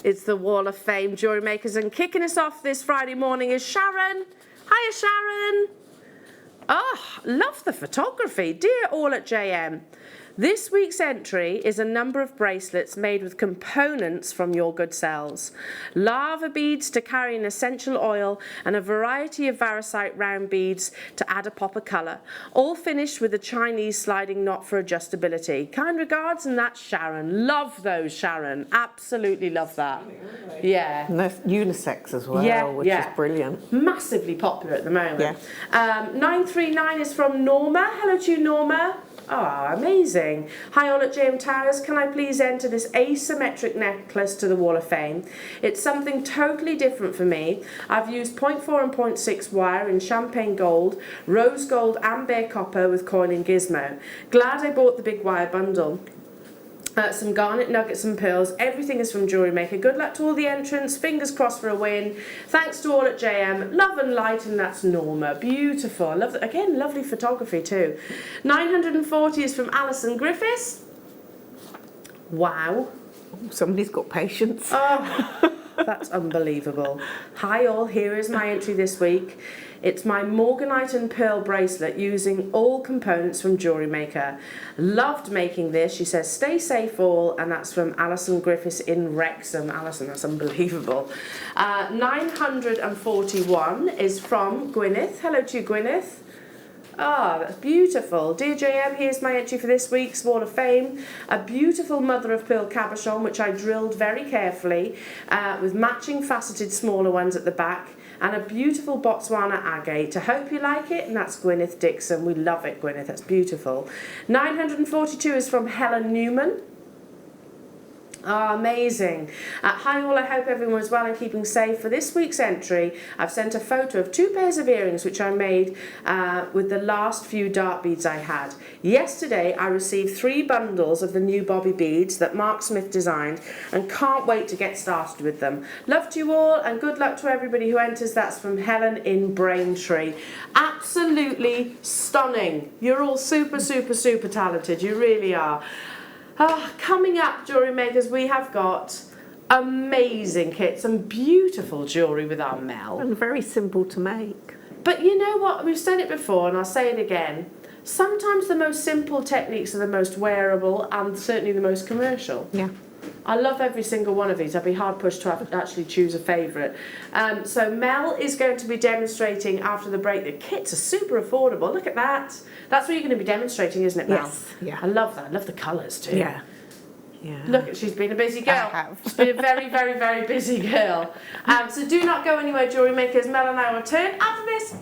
It's the Wall of Fame, jewellery makers, and kicking us off this Friday morning is Sharon. Hiya, Sharon. Oh, love the photography. Dear all at JM. This week's entry is a number of bracelets made with components from your good selves. Lava beads to carry an essential oil and a variety of variscite round beads to add a pop of colour. All finished with a Chinese sliding knot for adjustability. Kind regards, and that's Sharon. Love those, Sharon. Absolutely love that. Yeah. And they're unisex as well, which is brilliant. Massively popular at the moment. Yeah. 939 is from Norma. Hello to you, Norma. Ah, amazing. Hi all at JM Towers, can I please enter this asymmetric necklace to the Wall of Fame? It's something totally different for me. I've used 0.4 and 0.6 wire in champagne gold, rose gold and bare copper with coiling gizmo. Glad I bought the big wire bundle. Some garnet nuggets and pearls. Everything is from Jewellery Maker. Good luck to all the entrants. Fingers crossed for a win. Thanks to all at JM. Love and light, and that's Norma. Beautiful. I love that. Again, lovely photography too. 940 is from Alison Griffiths. Wow. Somebody's got patience. Oh, that's unbelievable. Hi all, here is my entry this week. It's my Morganite and pearl bracelet using all components from Jewellery Maker. Loved making this. She says, stay safe all, and that's from Alison Griffiths in Wrexham. Alison, that's unbelievable. 941 is from Gwyneth. Hello to you, Gwyneth. Ah, that's beautiful. Dear JM, here's my entry for this week's Wall of Fame. A beautiful mother of pearl cabochon, which I drilled very carefully with matching faceted smaller ones at the back, and a beautiful Botswana agate. I hope you like it, and that's Gwyneth Dixon. We love it, Gwyneth. That's beautiful. 942 is from Helen Newman. Ah, amazing. Hi all, I hope everyone is well and keeping safe. For this week's entry, I've sent a photo of 2 pairs of earrings which I made with the last few dart beads I had. Yesterday, I received 3 bundles of the new bobby beads that Mark Smith designed and can't wait to get started with them. Love to you all and good luck to everybody who enters. That's from Helen in Braintree. Absolutely stunning. You're all super, super, super talented. You really are. Coming up, Jewellery Makers, we have got amazing kits and beautiful jewellery with our Mel. And very simple to make. But you know what? We've said it before and I'll say it again. Sometimes the most simple techniques are the most wearable and certainly the most commercial. Yeah. I love every single one of these. I'd be hard pushed to actually choose a favourite. So Mel is going to be demonstrating after the break. The kits are super affordable. Look at that. That's what you're going to be demonstrating, isn't it, Mel? Yes. Yeah. I love that. I love the colours too. Yeah. Yeah. Look, she's been a busy girl. I have. She's been a very, very, very busy girl. So do not go anywhere, Jewellery Makers. Mel and I will return after this.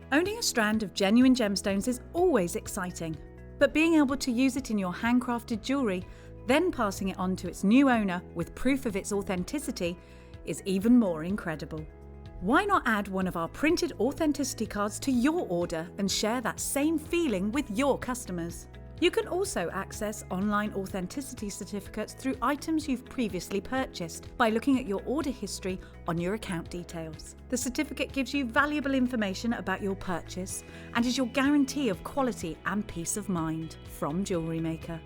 Owning a strand of genuine gemstones is always exciting, but being able to use it in your handcrafted jewellery, then passing it on to its new owner with proof of its authenticity, is even more incredible. Why not add one of our printed authenticity cards to your order and share that same feeling with your customers? You can also access online authenticity certificates through items you've previously purchased by looking at your order history on your account details. The certificate gives you valuable information about your purchase and is your guarantee of quality and peace of mind from Jewellery Maker.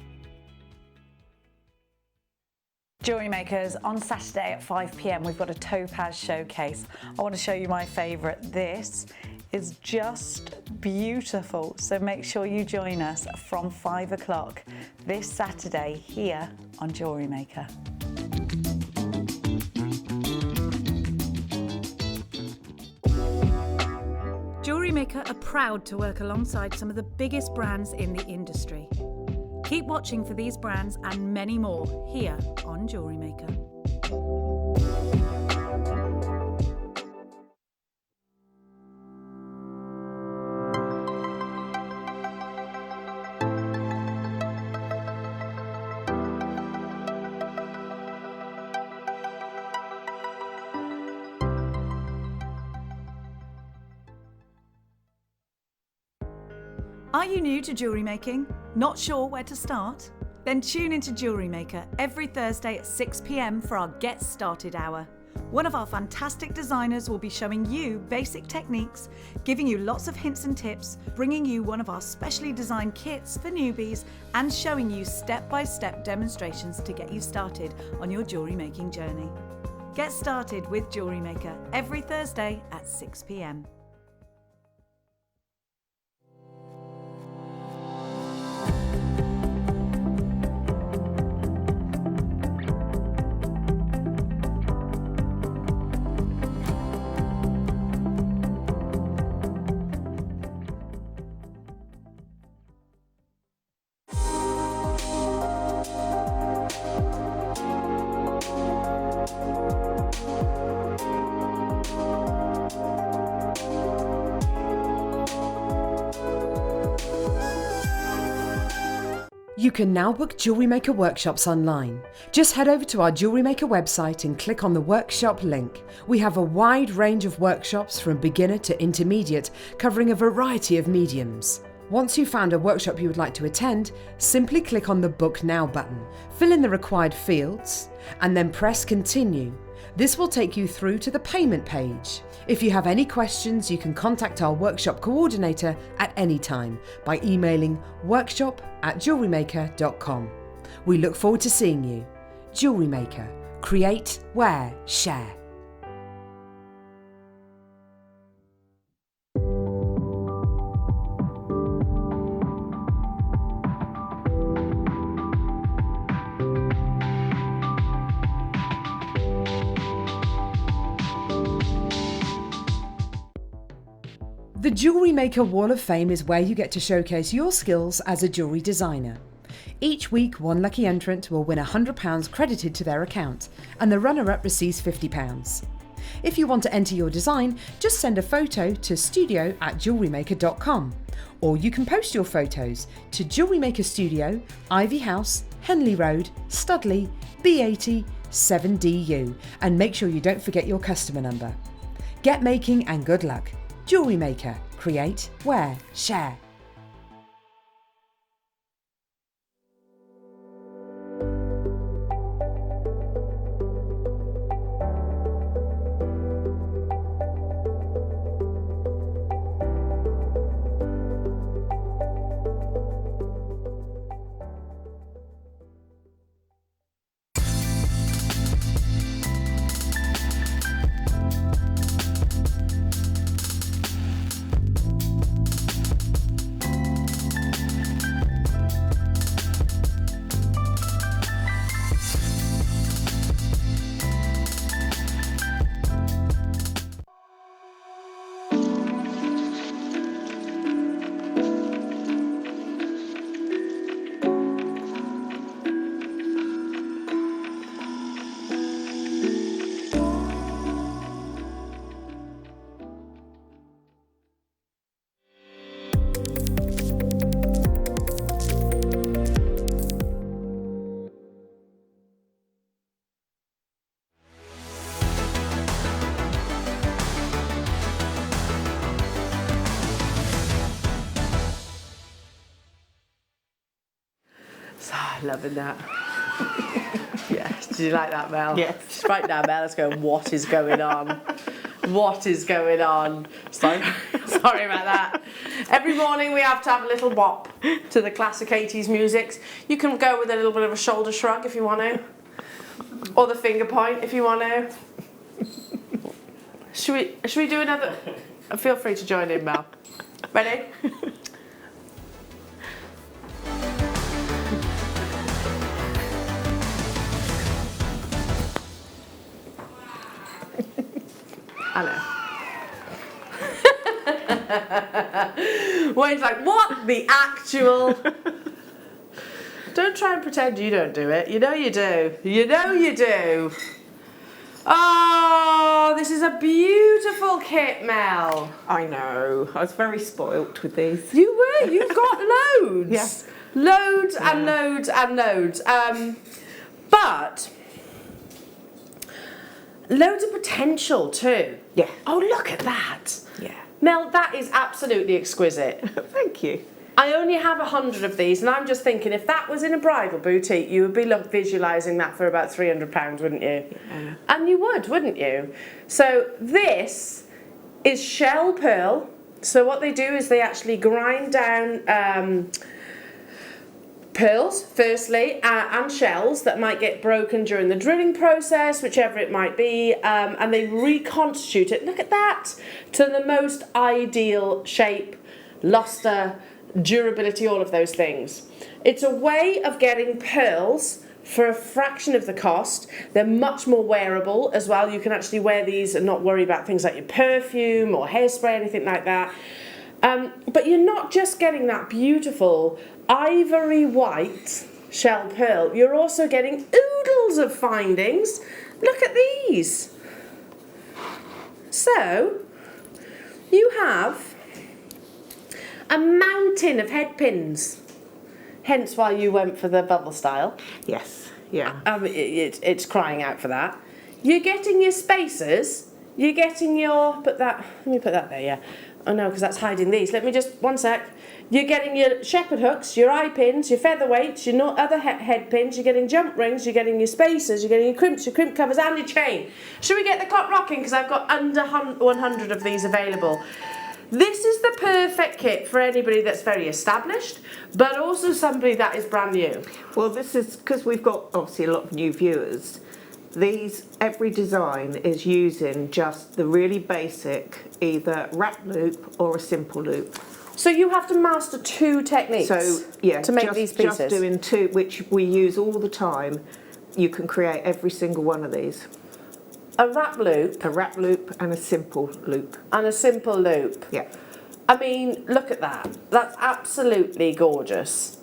Jewellery Makers, on Saturday at 5 p.m. we've got a Topaz showcase. I want to show you my favourite. This is just beautiful, so make sure you join us from 5 o'clock this Saturday here on Jewellery Maker. Jewellery Maker are proud to work alongside some of the biggest brands in the industry. Keep watching for these brands and many more here on Jewellery Maker. Are you new to jewellery making? Not sure where to start? Then tune into Jewellery Maker every Thursday at 6 p.m. for our Get Started Hour. One of our fantastic designers will be showing you basic techniques, giving you lots of hints and tips, bringing you one of our specially designed kits for newbies, and showing you step-by-step demonstrations to get you started on your jewellery making journey. Get started with Jewellery Maker every Thursday at 6 p.m. You can now book Jewellery Maker workshops online. Just head over to our Jewellery Maker website and click on the workshop link. We have a wide range of workshops from beginner to intermediate, covering a variety of mediums. Once you've found a workshop you would like to attend, simply click on the Book Now button, fill in the required fields, and then press Continue. This will take you through to the payment page. If you have any questions, you can contact our workshop coordinator at any time by emailing workshop@jewellerymaker.com. We look forward to seeing you. Jewellery Maker. Create, wear, share. The Jewellery Maker Wall of Fame is where you get to showcase your skills as a jewellery designer. Each week, one lucky entrant will win £100 credited to their account, and the runner-up receives £50. If you want to enter your design, just send a photo to studio@jewellerymaker.com, or you can post your photos to Jewellery Maker Studio, Ivy House, Henley Road, Studley, B80 7DU, and make sure you don't forget your customer number. Get making and good luck. Jewellery Maker. Create, wear, share. Loving that. Yes. Did you like that, Mel? Yes. Right now, Mel is going, what is going on? What is going on? Sorry about that. Every morning we have to have a little bop to the classic 80s music. You can go with a little bit of a shoulder shrug if you want to. Or the finger point if you want to. Should we do another? Feel free to join in, Mel. Ready? I know. Wayne's like, what the actual? Don't try and pretend you don't do it. You know you do. You know you do. Oh, this is a beautiful kit, Mel. I know. I was very spoilt with these. You were. You've got loads. Yes. Loads and loads and loads. But loads of potential too. Yeah. Oh, look at that. Yeah. Mel, that is absolutely exquisite. Thank you. I only have 100 of these, and I'm just thinking if that was in a bridal boutique, you would be visualising that for about £300, wouldn't you? Yeah. And you would, wouldn't you? So this is shell pearl. So what they do is they actually grind down pearls, firstly, and shells that might get broken during the drilling process, whichever it might be, and they reconstitute it, look at that, to the most ideal shape, luster, durability, all of those things. It's a way of getting pearls for a fraction of the cost. They're much more wearable as well. You can actually wear these and not worry about things like your perfume or hairspray, anything like that. But you're not just getting that beautiful ivory white shell pearl, you're also getting oodles of findings. Look at these. So you have a mountain of head pins. Hence why you went for the bubble style. Yes, yeah. It's crying out for that. You're getting your spacers. You're getting your, let me put that there, yeah. Oh no, because that's hiding these. Let me just, one sec. You're getting your shepherd hooks, your eye pins, your featherweights, your other head pins, you're getting jump rings, you're getting your spacers, you're getting your crimp covers and your chain. Should we get the clock rocking? Because I've got under 100 of these available. This is the perfect kit for anybody that's very established, but also somebody that is brand new. Well, this is, because we've got obviously a lot of new viewers, every design is using just the really basic, either wrap loop or a simple loop. So you have to master 2 techniques to make these pieces? Just doing 2, which we use all the time. You can create every single one of these. A wrap loop? A wrap loop and a simple loop. And a simple loop? Yeah. I mean, look at that. That's absolutely gorgeous.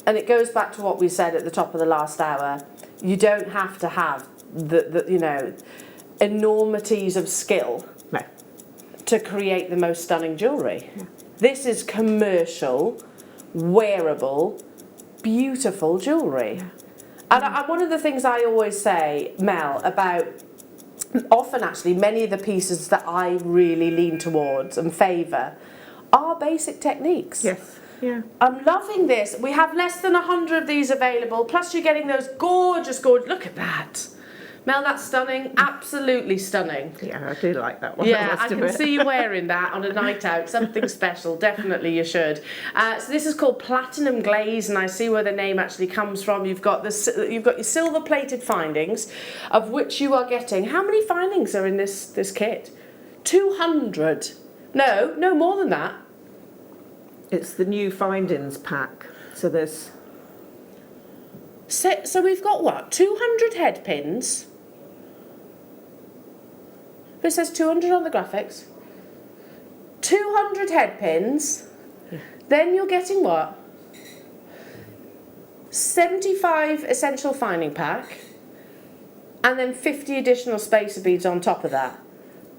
And it goes back to what we said at the top of the last hour. You don't have to have the enormities of skill to create the most stunning jewellery. Yeah. This is commercial, wearable, beautiful jewellery. Yeah. And one of the things I always say, Mel, about often actually many of the pieces that I really lean towards and favour are basic techniques. Yes. Yeah. I'm loving this. We have less than 100 of these available, plus you're getting those gorgeous, look at that. Mel, that's stunning, absolutely stunning. Yeah, I do like that one. Yeah, I can see you wearing that on a night out, something special, definitely you should. So this is called Platinum Glaze, and I see where the name actually comes from. You've got your silver-plated findings, of which you are getting, how many findings are in this kit? 200. No more than that. It's the new findings pack, so there's... So we've got what, 200 head pins? It says 200 on the graphics. 200 head pins. Yeah. Then you're getting what? 75 essential finding pack. And then 50 additional spacer beads on top of that.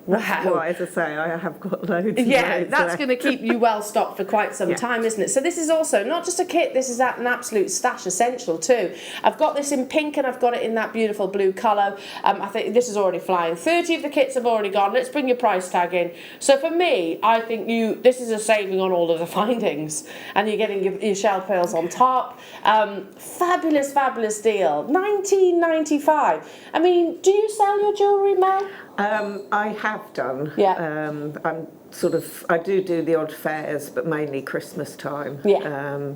Wow. Well, as I say, I have got loads. Yeah, that's going to keep you well stocked for quite some time, isn't it? So this is also not just a kit, this is an absolute stash essential too. I've got this in pink and I've got it in that beautiful blue colour. I think this is already flying. 30 of the kits have already gone. Let's bring your price tag in. So for me, I think this is a saving on all of the findings. And you're getting your shell pearls on top. Fabulous, fabulous deal. $19.95. I mean, do you sell your jewellery, Mel? I have done. Yeah. I do the odd fairs, but mainly Christmas time. Yeah.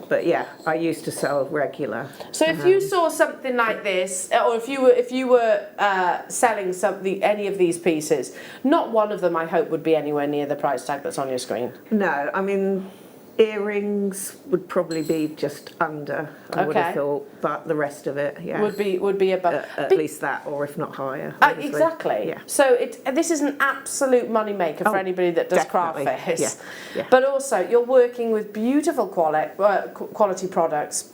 But yeah, I used to sell regular. So if you saw something like this, or if you were selling any of these pieces, not one of them I hope would be anywhere near the price tag that's on your screen. No, I mean, earrings would probably be just under, I would have thought, but the rest of it, yeah, would be above at least that, or if not higher. Exactly. Yeah. So this is an absolute money maker for anybody that does craft fairs. Yeah. Yeah. But also you're working with beautiful quality products.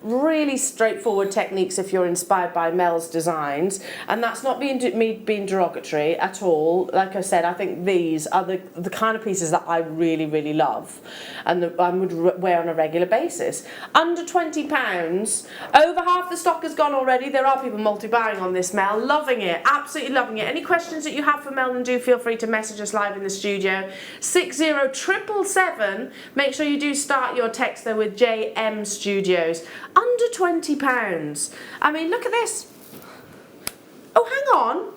Really straightforward techniques if you're inspired by Mel's designs, and that's not me being derogatory at all. Like I said, I think these are the kind of pieces that I really, really love and that I would wear on a regular basis. Under £20, over half the stock has gone already. There are people multi-buying on this, Mel. Loving it, absolutely loving it. Any questions that you have for Mel, then do feel free to message us live in the studio. 60777. Make sure you do start your text there with JM Studios. Under £20. I mean, look at this. Oh, hang on.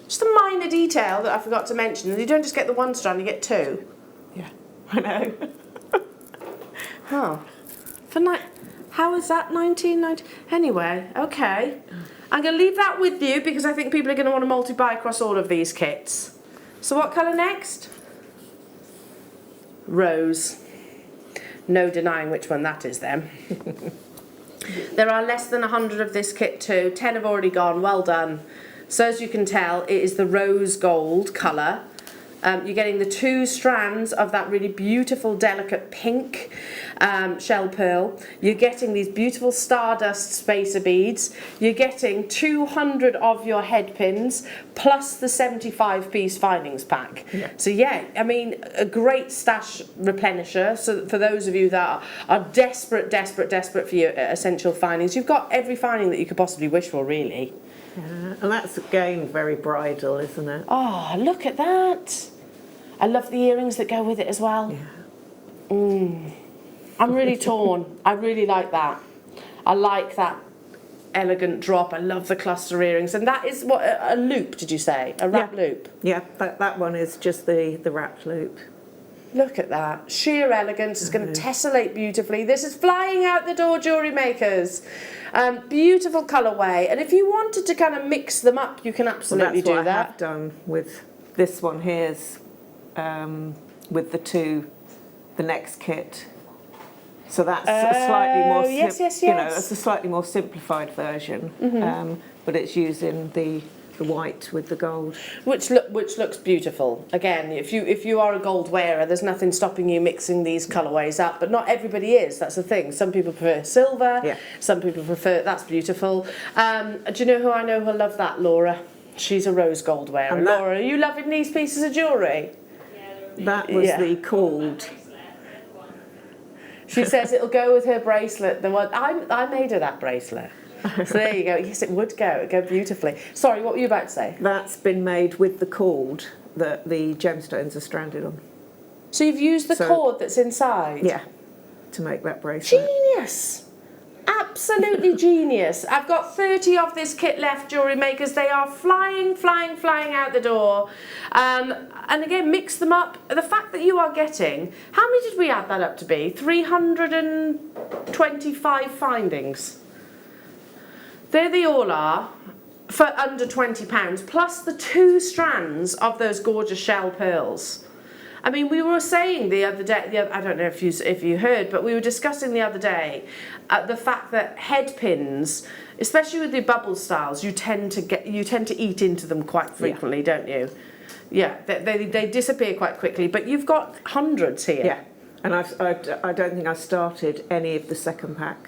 Just a minor detail that I forgot to mention. You don't just get the one strand, you get 2. Yeah, I know. How is that 1990? Anyway, okay. I'm going to leave that with you because I think people are going to want to multi-buy across all of these kits. So what colour next? Rose. No denying which one that is then. There are less than 100 of this kit too. 10 have already gone. Well done. So as you can tell, it is the rose gold colour. You're getting the 2 strands of that really beautiful, delicate pink shell pearl. You're getting these beautiful stardust spacer beads. You're getting 200 of your head pins plus the 75-piece findings pack. Yeah. So yeah, I mean, a great stash replenisher. So for those of you that are desperate for your essential findings, you've got every finding that you could possibly wish for, really. Yeah. And that's again very bridal, isn't it? Oh, look at that. I love the earrings that go with it as well. Yeah. I'm really torn. I really like that. I like that elegant drop. I love the cluster earrings. And that is what, a loop, did you say? A wrap loop? Yeah, that one is just the wrap loop. Look at that. Sheer elegance. It's going to tessellate beautifully. This is flying out the door, jewellery makers. Beautiful colourway. And if you wanted to kind of mix them up, you can absolutely do what that. I have done with this one here's with the next kit. So that's a slightly more, yes. you know, it's a slightly more simplified version, but it's using the white with the gold, which looks beautiful. Again, if you are a gold wearer, there's nothing stopping you mixing these colourways up. But not everybody is. That's the thing. Some people prefer silver. Yeah. Some people prefer. That's beautiful. Do you know who I know who'll love that? Laura. She's a rose gold wearer. And Laura, are you loving these pieces of jewellery? That was the cooled. She says it'll go with her bracelet. The one I made her that bracelet. So there you go. Yes, it would go. It'd go beautifully. Sorry, what were you about to say? That's been made with the cord that the gemstones are stranded on. So you've used the cord that's inside? Yeah, to make that bracelet. Genius! Absolutely genius. I've got 30 of this kit left, jewellery makers. They are flying out the door. And again, mix them up. The fact that you are getting, how many did we add that up to be? 325 findings. There they all are for under £20, plus the 2 strands of those gorgeous shell pearls. I mean, we were saying the other day, I don't know if you heard, but we were discussing the other day the fact that head pins, especially with the bubble styles, you tend to eat into them quite frequently, don't you? Yeah, they disappear quite quickly. But you've got hundreds here. Yeah, and I don't think I started any of the second pack.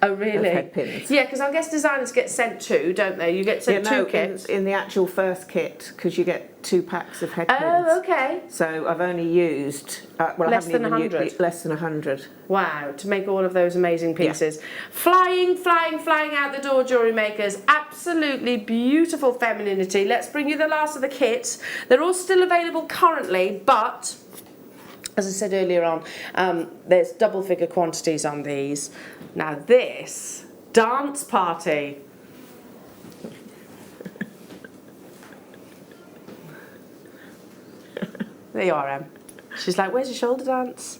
Oh, really? Of head pins. Yeah, because I guess designers get sent 2, don't they? You get sent 2 kits. In the actual first kit, because you get 2 packs of head pins. Oh, okay. So I've only used less than 100. Less than 100. Wow, to make all of those amazing pieces. Yeah. Flying out the door, jewellery makers. Absolutely beautiful femininity. Let's bring you the last of the kits. They're all still available currently, but as I said earlier on, there's double figure quantities on these. Now this, dance party. There you are, Em. She's like, where's your shoulder dance?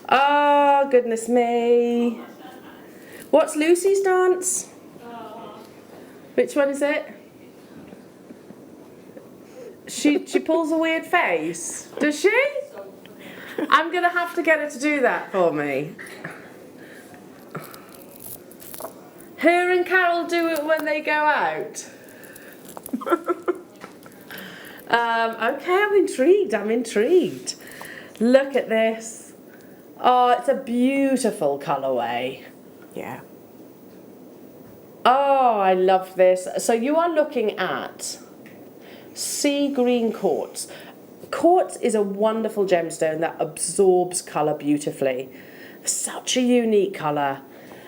Oh, goodness me. What's Lucy's dance? Which one is it? She pulls a weird face. Does she? I'm going to have to get her to do that for me. Her and Carol do it when they go out. Okay, I'm intrigued. Look at this. Oh, it's a beautiful colourway. Yeah. Oh, I love this. So you are looking at sea green quartz. Quartz is a wonderful gemstone that absorbs colour beautifully. Such a unique colour.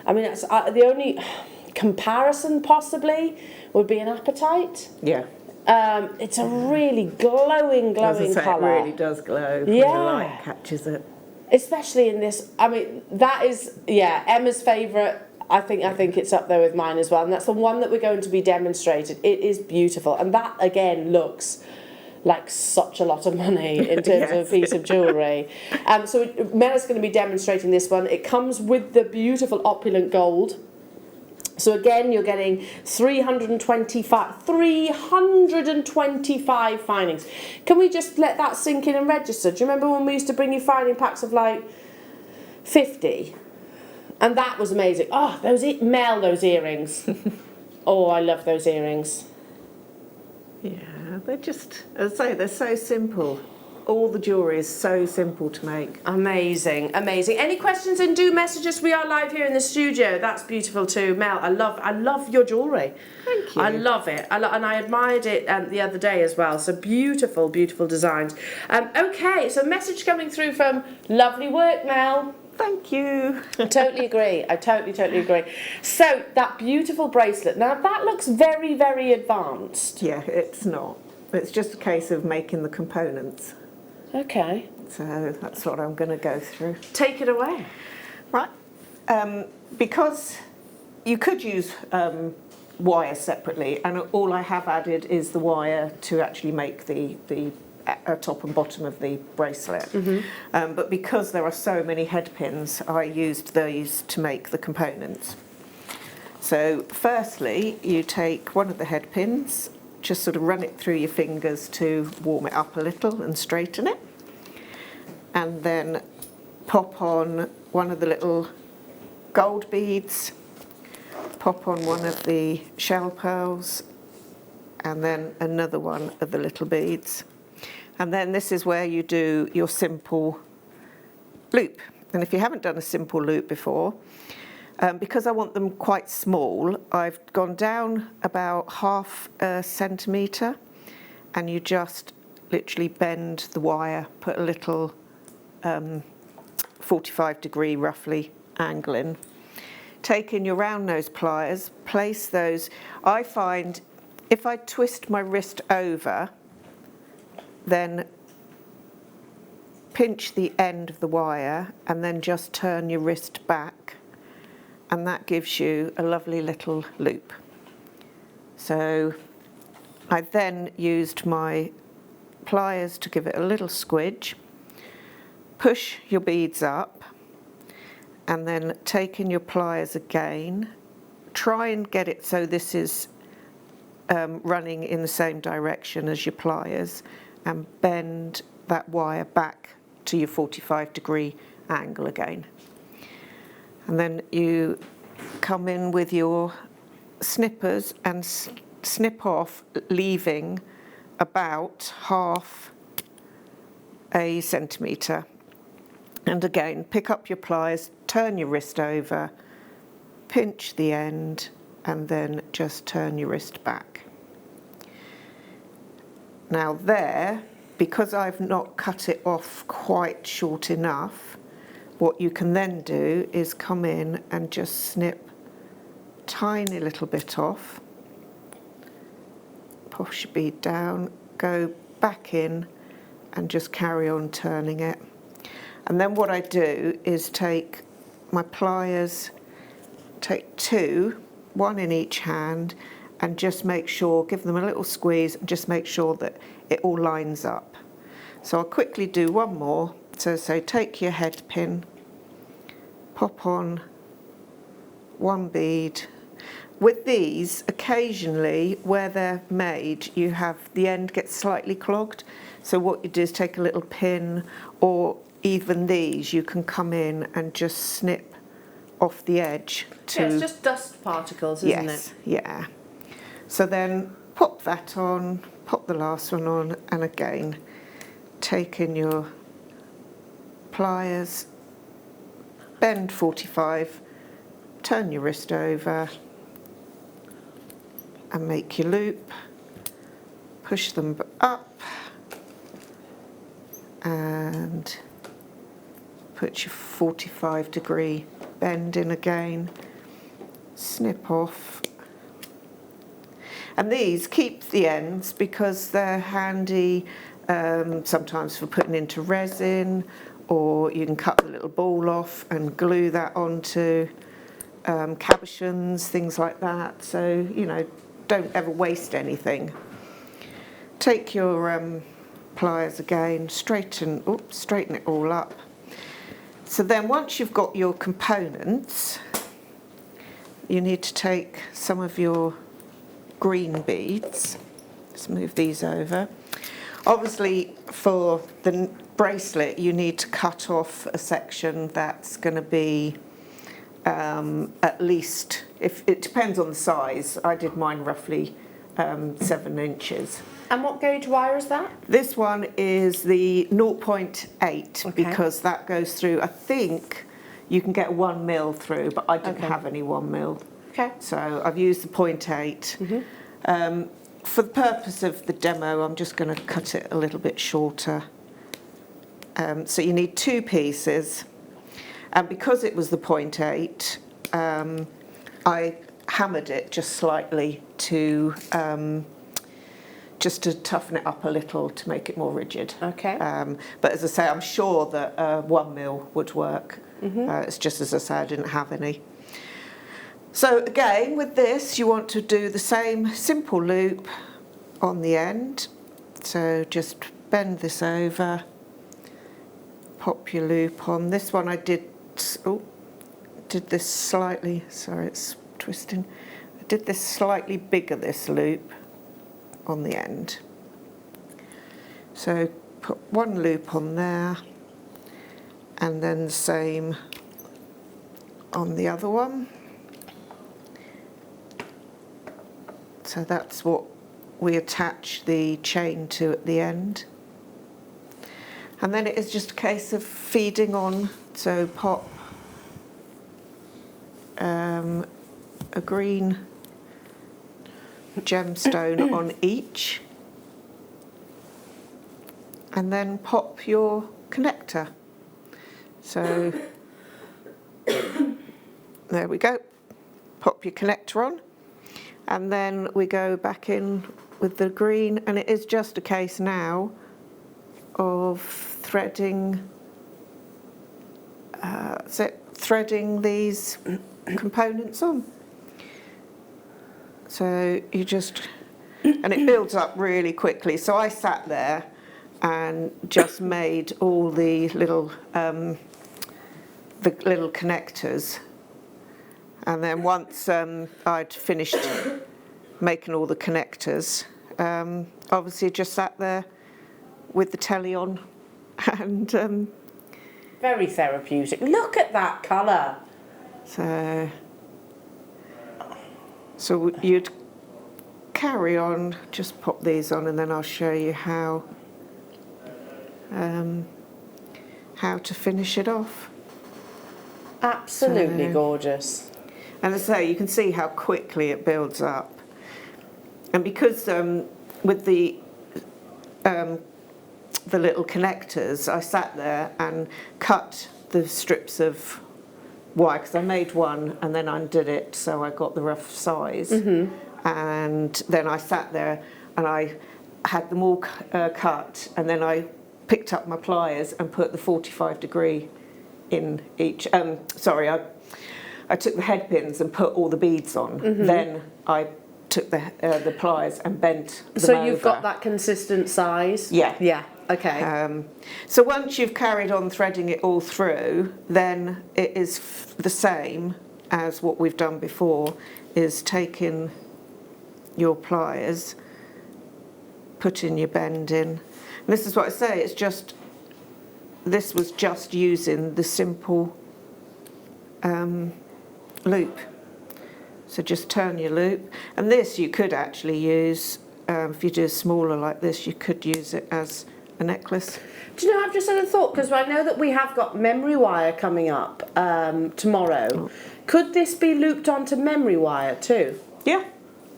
I mean, that's the only comparison possibly would be an apatite. Yeah. It's a really glowing colour. It really does glow when the light catches it. Especially in this, I mean, that is, Emma's favourite. I think it's up there with mine as well. And that's the one that we're going to be demonstrated. It is beautiful. And that, again, looks like such a lot of money in terms of a piece of jewellery. So Mella's going to be demonstrating this one. It comes with the beautiful opulent gold. So again, you're getting 325 findings. Can we just let that sink in and register? Do you remember when we used to bring you finding packs of like 50? And that was amazing. Oh, those earrings. Oh, I love those earrings. Yeah, they're just, as I say, they're so simple. All the jewellery is so simple to make. Amazing, amazing. Any questions, and do message us. We are live here in the studio. That's beautiful too. Mel, I love your jewellery. Thank you. I love it. And I admired it the other day as well. So beautiful, beautiful designs. Okay, so message coming through from lovely work, Mel. Thank you. I totally agree. I totally agree. So that beautiful bracelet. Now that looks very, very advanced. Yeah, it's not. It's just a case of making the components. Okay. So that's what I'm going to go through. Take it away. Right. Because you could use wire separately, and all I have added is the wire to actually make the top and bottom of the bracelet. But because there are so many head pins, I used those to make the components. So firstly, you take one of the head pins, just sort of run it through your fingers to warm it up a little and straighten it, and then pop on one of the little gold beads, pop on one of the shell pearls, and then another one of the little beads. And then this is where you do your simple loop. And if you haven't done a simple loop before, because I want them quite small, I've gone down about ½ a centimetre, and you just literally bend the wire, put a little 45-degree roughly angle in. Take in your round nose pliers, place those. I find if I twist my wrist over, then pinch the end of the wire and then just turn your wrist back, and that gives you a lovely little loop. So I then used my pliers to give it a little squidge, push your beads up, and then take in your pliers again, try and get it so this is running in the same direction as your pliers, and bend that wire back to your 45-degree angle again. And then you come in with your snippers and snip off, leaving about ½ a centimetre. And again, pick up your pliers, turn your wrist over, pinch the end, and then just turn your wrist back. Now there, because I've not cut it off quite short enough, what you can then do is come in and just snip a tiny little bit off, push your bead down, go back in, and just carry on turning it. And then what I do is take my pliers, take two, one in each hand, and just make sure, give them a little squeeze, and just make sure that it all lines up. So I'll quickly do one more. So take your head pin, pop on one bead. With these, occasionally, where they're made, you have the end gets slightly clogged. So what you do is take a little pin, or even these, you can come in and just snip off the edge to... Yeah, it's just dust particles, isn't it? Yes, yeah. So then pop that on, pop the last one on, and again, take in your pliers, bend 45, turn your wrist over, and make your loop, push them up, and put your 45-degree bend in again, snip off. And these keep the ends because they're handy sometimes for putting into resin, or you can cut the little ball off and glue that onto cabochons, things like that. So, you know, don't ever waste anything. Take your pliers again, straighten it all up. So then once you've got your components, you need to take some of your green beads. Let's move these over. Obviously for the bracelet you need to cut off a section that's going to be at least, if it depends on the size, I did mine roughly 7 inches. And what gauge wire is that? This one is the 0.8 because that goes through, I think you can get 1 mil through, but I didn't have any 1 mil. Okay. So I've used the 0.8. For the purpose of the demo, I'm just going to cut it a little bit shorter. So you need 2 pieces. And because it was the 0.8, I hammered it just slightly to just to toughen it up a little to make it more rigid. Okay. But as I say, I'm sure that 1 mil would work. It's just as I say, I didn't have any. So again, with this, you want to do the same simple loop on the end. So just bend this over, pop your loop on. This one I did this slightly, sorry, it's twisting. I did this slightly bigger, this loop on the end. So put 1 loop on there and then the same on the other one. So that's what we attach the chain to at the end. And then it is just a case of feeding on, so pop a green gemstone on each, and then pop your connector. So there we go, pop your connector on, and then we go back in with the green, and it is just a case now of threading threading these components on. So you just, and it builds up really quickly. So I sat there and just made all the little connectors, and then once I'd finished making all the connectors, obviously just sat there with the telly on and very therapeutic. Look at that colour. So you'd carry on, just pop these on, and then I'll show you how to finish it off. Absolutely gorgeous. And as I say, you can see how quickly it builds up. And because with the little connectors, I sat there and cut the strips of wire, because I made one and then undid it so I got the rough size. And then I sat there and I had them all cut, and then I picked up my pliers and put the 45-degree in each. I took the head pins and put all the beads on. Then I took the pliers and bent them So over. you've got that consistent size? Yeah. Yeah, okay. So once you've carried on threading it all through, then it is the same as what we've done before, is taking your pliers, putting your bend in. And this is what I say, it's just, this was just using the simple loop. So just turn your loop. And this you could actually use, if you do smaller like this, you could use it as a necklace. Do you know, I've just had a thought, because I know that we have got memory wire coming up tomorrow. Could this be looped onto memory wire too? Yeah.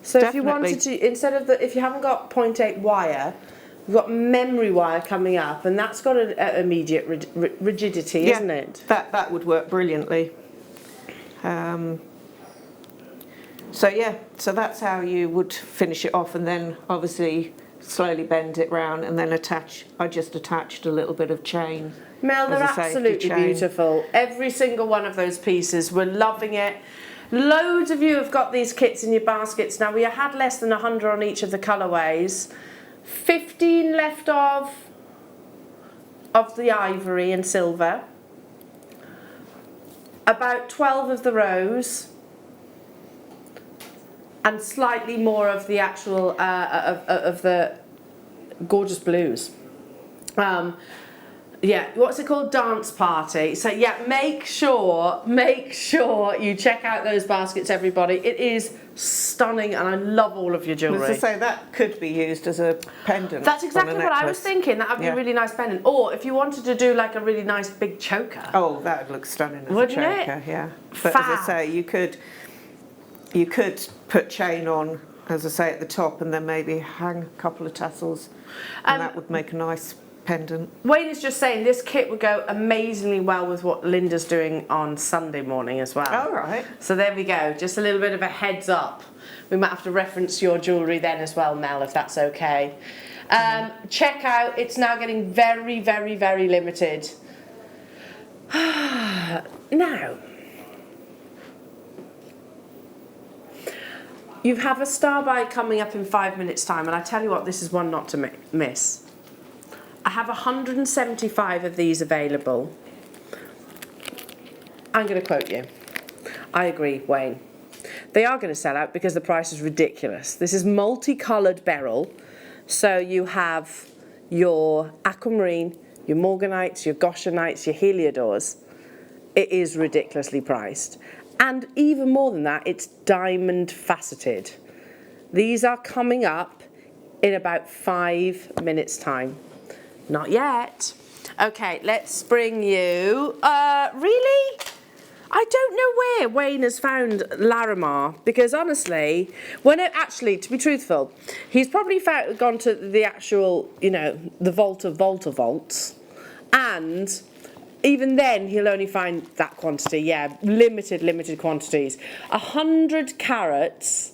So definitely. if you wanted to, instead of if you haven't got 0.8 wire, you've got memory wire coming up, and that's got an immediate rigidity, isn't it? That would work brilliantly. So yeah, so that's how you would finish it off, and then obviously slowly bend it round and then attach. I just attached a little bit of chain. Mel, they're absolutely beautiful. Every single one of those pieces, we're loving it. Loads of you have got these kits in your baskets. Now, we had less than 100 on each of the colourways. 15 left of the ivory and silver. About 12 of the rose. And slightly more of the actual, of the gorgeous blues. Yeah, what's it called? Dance party. So yeah, make sure you check out those baskets, everybody. It is stunning, and I love all of your jewellery. As I say, that could be used as a pendant. That's exactly on a what I necklace. was thinking. That would be a really nice pendant. Or if you wanted to do like a really nice big choker. Oh, that would look stunning as Wouldn't a choker, it? yeah. But Fab. as I say, you could put chain on, as I say, at the top, and then maybe hang a couple of tassels, and that would make a nice pendant. Wayne is just saying this kit would go amazingly well with what Linda's doing on Sunday morning as well. All right. So there we go, just a little bit of a heads up. We might have to reference your jewellery then as well, Mel, if that's okay. Check out, it's now getting very, very, very limited. Now, you have a star buy coming up in 5 minutes' time, and I tell you what, this is one not to miss. I have 175 of these available. I'm going to quote you. I agree, Wayne. They are going to sell out because the price is ridiculous. This is multicoloured beryl. So you have your aquamarine, your morganites, your goshenites, your heliodors. It is ridiculously priced. And even more than that, it's diamond faceted. These are coming up in about 5 minutes' time. Not yet. Okay, let's bring you, really? I don't know where Wayne has found Larimar, because honestly, to be truthful, he's probably gone to the actual, the vault of vaults, and even then he'll only find that quantity, limited quantities. 100 carats,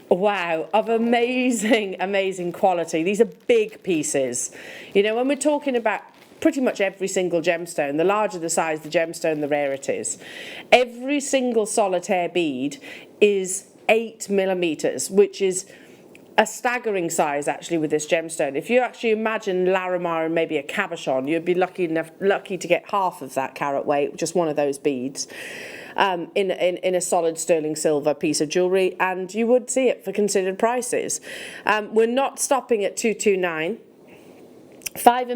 wow, of amazing quality. These are big pieces. When we're talking about pretty much every single gemstone, the larger the size the gemstone, the rarer it is. Every single solitaire bead is 8 millimeters, which is a staggering size actually with this gemstone. If you actually imagine Larimar and maybe a cabochon, you'd be lucky to get half of that carat weight, just one of those beads. In a solid sterling silver piece of jewellery, and you would see it for considered prices. We're not stopping at 229. 5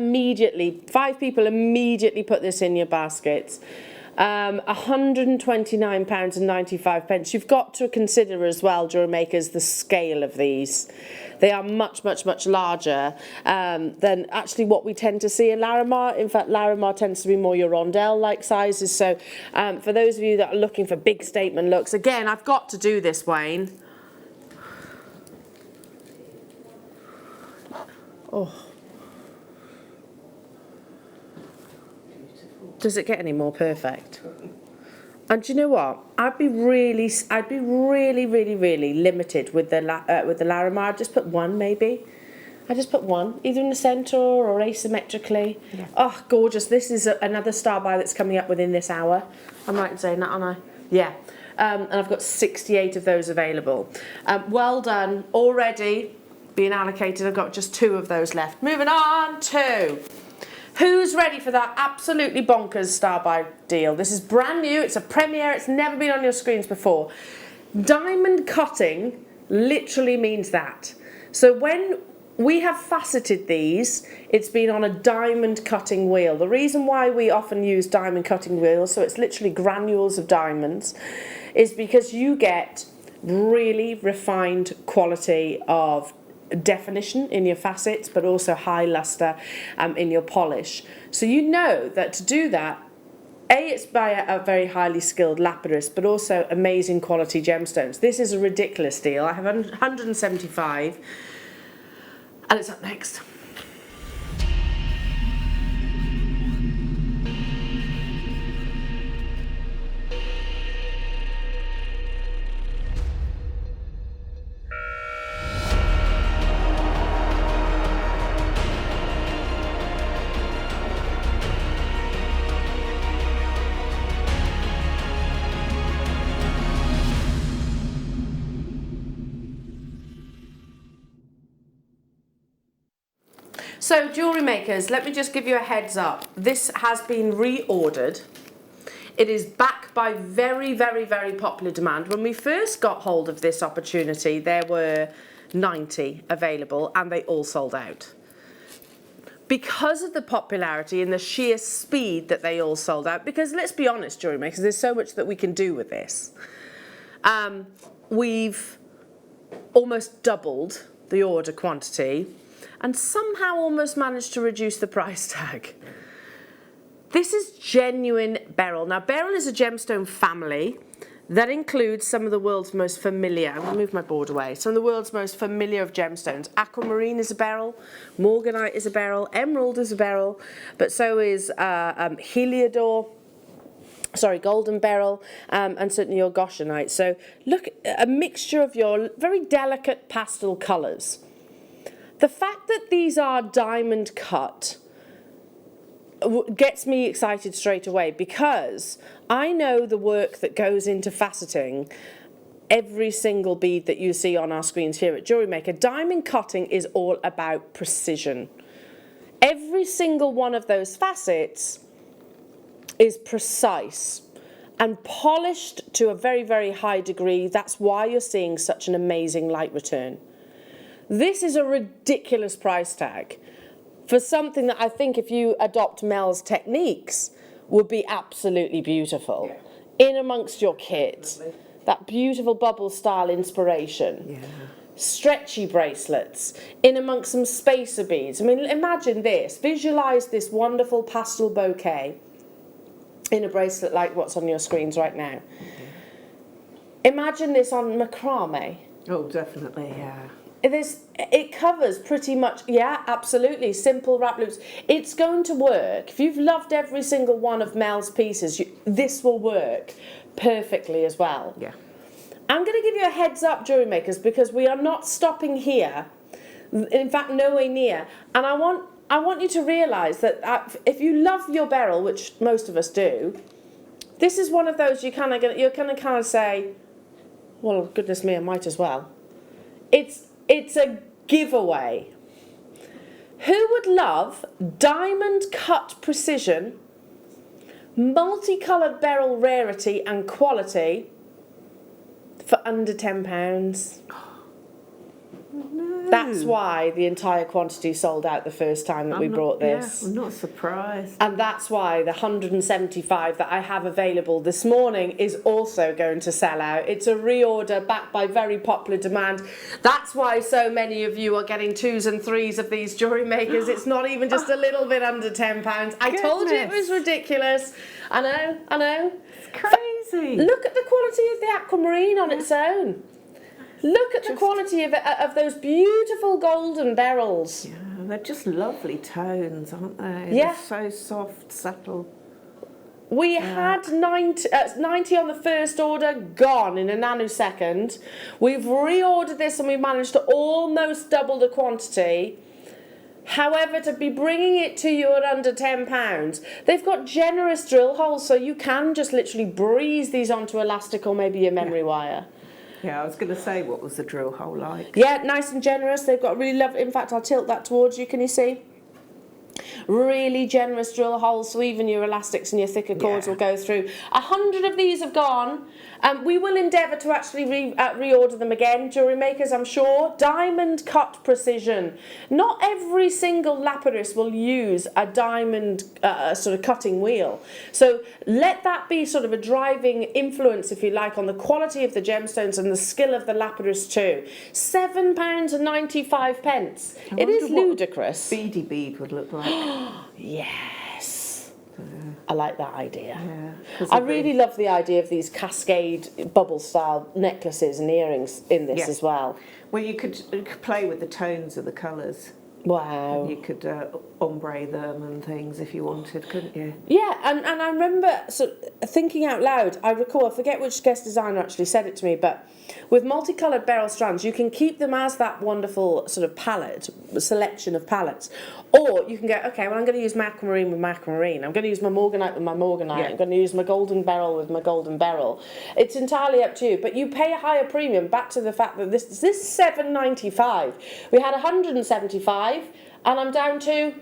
people immediately put this in your baskets. £129.95. You've got to consider as well, jewellery makers, the scale of these. They are much larger than actually what we tend to see in Larimar. In fact, Larimar tends to be more your rondelle-like sizes. So for those of you that are looking for big statement looks, again, I've got to do this, Wayne. Oh. Does it get any more perfect? And do you know what? I'd be really limited with the Larimar. I'd just put one, maybe. I just put one, either in the centre or asymmetrically. Yeah. Oh, gorgeous! This is another star buy that's coming up within this hour. I'm right in saying that, aren't I? Yeah. And I've got 68 of those available. Well done. Already being allocated. I've got just 2 of those left. Moving on to. Who's ready for that absolutely bonkers star buy deal? This is brand new, it's a premiere, it's never been on your screens before. Diamond cutting literally means that. So when we have faceted these, it's been on a diamond cutting wheel. The reason why we often use diamond cutting wheels, so it's literally granules of diamonds, is because you get really refined quality of definition in your facets, but also high luster in your polish. So you know that to do that, it's by a very highly skilled lapidist, but also amazing quality gemstones. This is a ridiculous deal. I have 175, and it's up next. So jewellery makers, let me just give you a heads up. This has been reordered. It is back by very, very, very popular demand. When we first got hold of this opportunity, there were 90 available and they all sold out. because of the popularity and the sheer speed that they all sold out, because let's be honest, jewellery makers, there's so much that we can do with this. We've almost doubled the order quantity and somehow almost managed to reduce the price tag. This is genuine beryl. Now, beryl is a gemstone family that includes some of the world's most familiar, I'm going to move my board away, some of the world's most familiar of gemstones. Aquamarine is a beryl, morganite is a beryl, emerald is a beryl, but so is heliodor, golden beryl, and certainly your goshenite. So look, a mixture of your very delicate pastel colours. The fact that these are diamond cut gets me excited straight away, because I know the work that goes into faceting every single bead that you see on our screens here at Jewellery Maker. Diamond cutting is all about precision. Every single one of those facets is precise and polished to a very, very high degree. That's why you're seeing such an amazing light return. This is a ridiculous price tag for something that I think, if you adopt Mel's techniques, would be absolutely beautiful. In amongst your kit, that beautiful bubble style inspiration. Stretchy bracelets, in amongst some spacer beads. I mean, imagine this, visualize this wonderful pastel bouquet in a bracelet like what's on your screens right now. Imagine this on macrame. Oh, definitely, yeah. It covers pretty much, yeah, absolutely, simple wrap loops. It's going to work. If you've loved every single one of Mel's pieces, this will work perfectly as well. Yeah. I'm going to give you a heads up, jewellery makers, because we are not stopping here. In fact, nowhere near. And I want you to realise that if you love your beryl, which most of us do, this is one of those you're kind of say, well, goodness me, I might as well. It's a giveaway. Who would love diamond cut precision, multicoloured beryl rarity and quality for under £10? No. That's why the entire quantity sold out the first time that we brought this. Yeah, I'm not surprised. And that's why the 175 that I have available this morning is also going to sell out. It's a reorder backed by very popular demand. That's why so many of you are getting 2s and 3s of these Jewellery Makers. It's not even just a little bit under £10. I told you it was ridiculous. I know. It's crazy. Look at the quality of the aquamarine on its own. Look at the quality of those beautiful golden beryls. Yeah, they're just lovely tones, aren't they? Yeah. They're so soft, subtle. We had 90 on the first order, gone in a nanosecond. We've reordered this and we managed to almost double the quantity. However, to be bringing it to you at under £10, they've got generous drill holes, so you can just literally breeze these onto elastic or maybe your memory wire. Yeah, I was going to say, what was the drill hole like? Yeah, nice and generous. They've got really lovely, in fact, I'll tilt that towards you, can you see? Really generous drill holes, so even your elastics and your thicker cords will go through. 100 of these have gone. We will endeavour to actually reorder them again, Jewellery Makers, I'm sure. Diamond cut precision. Not every single lapidus will use a diamond sort of cutting wheel. So let that be sort of a driving influence, if you like, on the quality of the gemstones and the skill of the lapidus too. £7.95. It is ludicrous. Beady bead would look like. Yes. I like that idea. Yeah, I really love the idea of these cascade bubble style necklaces and earrings in this as well. Well, you could play with the tones of the colours. Wow. You could ombre them and things if you wanted, couldn't you? Yeah, and I remember thinking out loud, I forget which guest designer actually said it to me, but with multicoloured beryl strands, you can keep them as that wonderful sort of palette, selection of palettes. Or you can go, okay, well, I'm going to use my aquamarine with my aquamarine. I'm going to use my morganite with my morganite. Yeah. I'm going to use my golden beryl with my golden beryl. It's entirely up to you, but you pay a higher premium, back to the fact that this is $7.95. We had 175, and I'm down to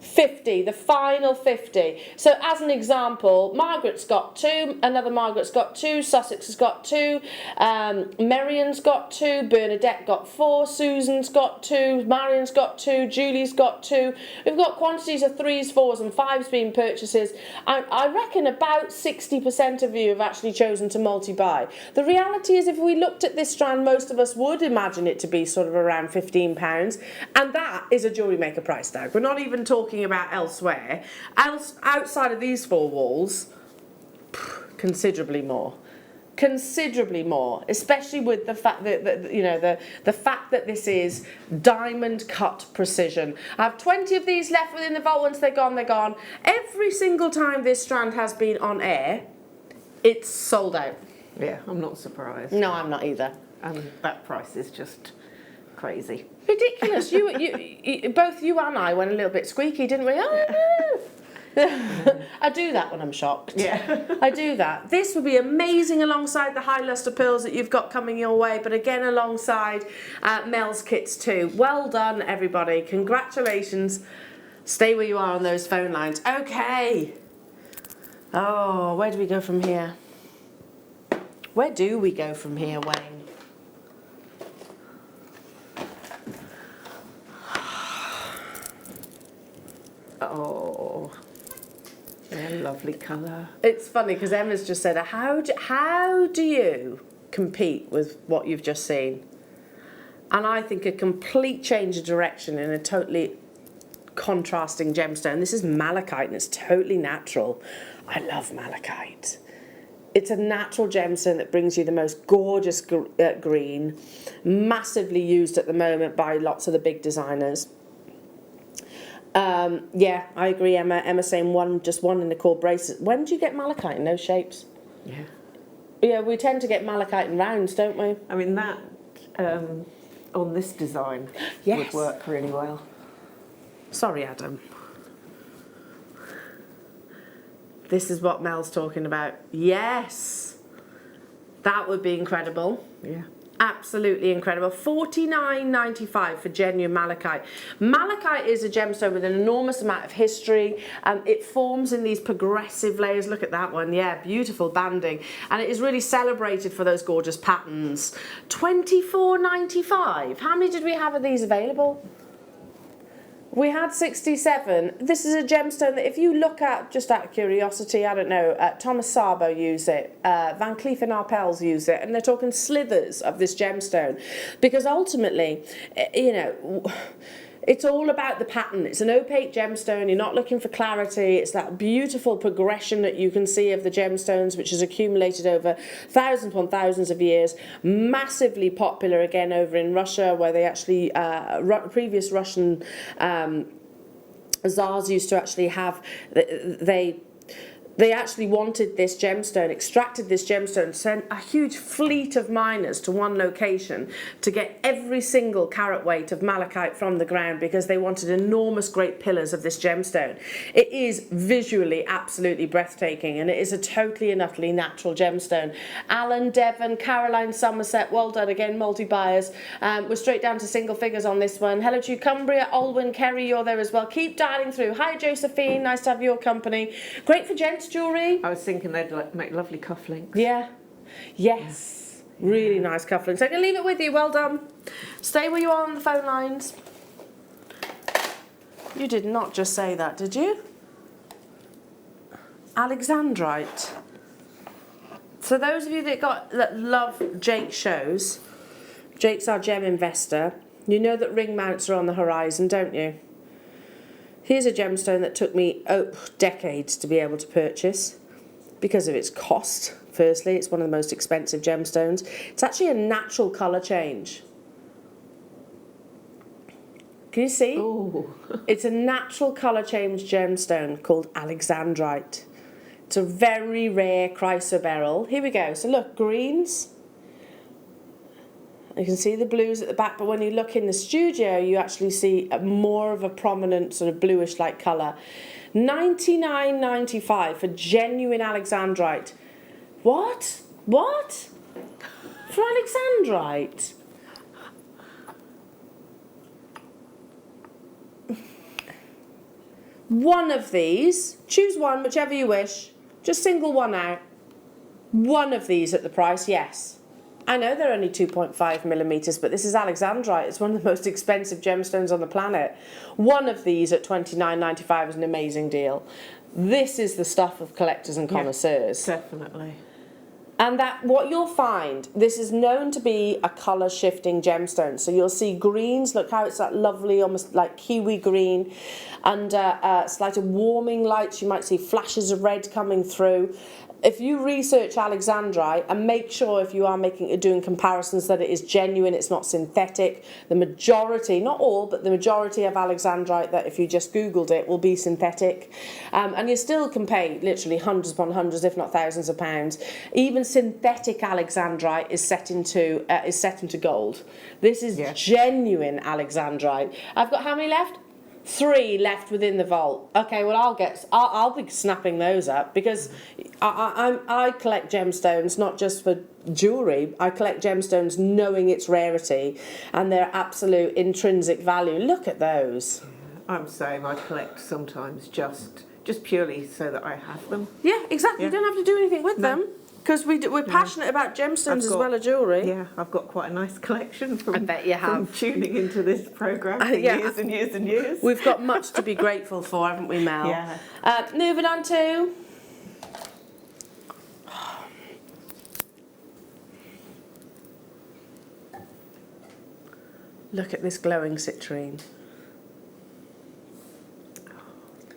50, the final 50. So as an example, Margaret's got 2, another Margaret's got 2, Sussex has got 2, Merion's got 2, Bernadette got 4, Susan's got 2, Marion's got 2, Julie's got 2. We've got quantities of 3s, 4s and 5s being purchases. I reckon about 60% of you have actually chosen to multi-buy. The reality is if we looked at this strand, most of us would imagine it to be sort of around £15, and that is a Jewellery Maker price tag. We're not even talking about elsewhere. Outside of these 4 walls, considerably more. Considerably more, especially with the fact that you know, the fact that this is diamond cut precision. I have 20 of these left within the vault. Once they're gone, they're gone. Every single time this strand has been on air, it's sold out. Yeah, I'm not surprised. No, I'm not either. And that price is just crazy. Ridiculous. You both you and I went a little bit squeaky, didn't we? Oh, no. I do that when I'm shocked. Yeah. I do that. This would be amazing alongside the high lustre pearls that you've got coming your way, but again alongside Mel's kits too. Well done, everybody. Congratulations. Stay where you are on those phone lines. Okay. Oh, where do we go from here? Where do we go from here, Wayne? Oh, yeah, lovely colour. It's funny because Emma's just said, how do you compete with what you've just seen? And I think a complete change of direction in a totally contrasting gemstone. This is malachite and it's totally natural. I love malachite. It's a natural gemstone that brings you the most gorgeous green, massively used at the moment by lots of the big designers. Yeah, I agree, Emma. Emma's saying just one in the core bracelet. When do you get malachite in those shapes? Yeah. Yeah, we tend to get malachite in rounds, don't we? I mean, that on this design would work really well. Sorry, Adam. This is what Mel's talking about. Yes. That would be incredible. Yeah. Absolutely incredible. $49.95 for genuine malachite. Malachite is a gemstone with an enormous amount of history. It forms in these progressive layers. Look at that one. Yeah, beautiful banding. And it is really celebrated for those gorgeous patterns. $24.95. How many did we have of these available? We had 67. This is a gemstone that if you look at, just out of curiosity, I don't know, Thomas Sabo use it, Van Cleef & Arpels use it, and they're talking slithers of this gemstone. Because ultimately, you know, it's all about the pattern. It's an opaque gemstone. You're not looking for clarity. It's that beautiful progression that you can see of the gemstones, which has accumulated over thousands upon thousands of years. Massively popular again over in Russia, where they actually, previous Russian Tsars used to actually have, they actually wanted this gemstone, extracted this gemstone, sent a huge fleet of miners to one location to get every single carat weight of malachite from the ground because they wanted enormous great pillars of this gemstone. It is visually absolutely breathtaking and it is a totally and utterly natural gemstone. Alan, Devon, Caroline, Somerset, well done again, multi-buyers. We're straight down to single figures on this one. Hello to Cumbria, Olwyn, Kerry, you're there as well. Keep dialing through. Hi Josephine, nice to have your company. Great for gents jewellery. I was thinking they'd make lovely cufflinks. Yeah. Yes. Yeah. Really nice cufflinks. I can leave it with you. Well done. Stay where you are on the phone lines. You did not just say that, did you? Alexandrite. So those of you that love Jake's shows, Jake's our gem investor, you know that ring mounts are on the horizon, don't you? Here's a gemstone that took me decades to be able to purchase because of its cost. Firstly, it's one of the most expensive gemstones. It's actually a natural colour change. Can you see? Ooh. It's a natural colour change gemstone called Alexandrite. It's a very rare chrysoberyl. Here we go. So look, greens. You can see the blues at the back, but when you look in the studio, you actually see more of a prominent sort of bluish-like colour. $99.95 for genuine Alexandrite. What? What? For Alexandrite? one of these, choose one, whichever you wish, just single one out. One of these at the price, yes. I know they're only 2.5 millimeters, but this is Alexandrite. It's one of the most expensive gemstones on the planet. One of these at $29.95 is an amazing deal. This is the stuff of collectors and connoisseurs. Yeah, definitely. And that what you'll find, this is known to be a colour shifting gemstone. So you'll see greens, look how it's that lovely, almost like kiwi green. Under slight of warming lights, you might see flashes of red coming through. If you research Alexandrite and make sure if you are doing comparisons that it is genuine, it's not synthetic. The majority, not all, but the majority of Alexandrite that if you just Googled it will be synthetic. And you still can pay literally hundreds upon hundreds, if not thousands of pounds. Even synthetic Alexandrite is set into gold. This is genuine Alexandrite. I've got how many left? 3 left within the vault. Okay, well I'll be snapping those up because I collect gemstones not just for jewellery. I collect gemstones knowing its rarity and their absolute intrinsic value. Look at those. I'm saying I collect sometimes just purely so that I have them. Yeah, exactly. Yeah. You don't have to do anything with them. Because we're passionate about gemstones as well as jewellery. Yeah, I've got quite a nice collection from, I bet you have. from tuning into this programme for years and years and years. We've got much to be grateful for, haven't we, Mel? Yeah. Moving on to... Look at this glowing citrine. Oh,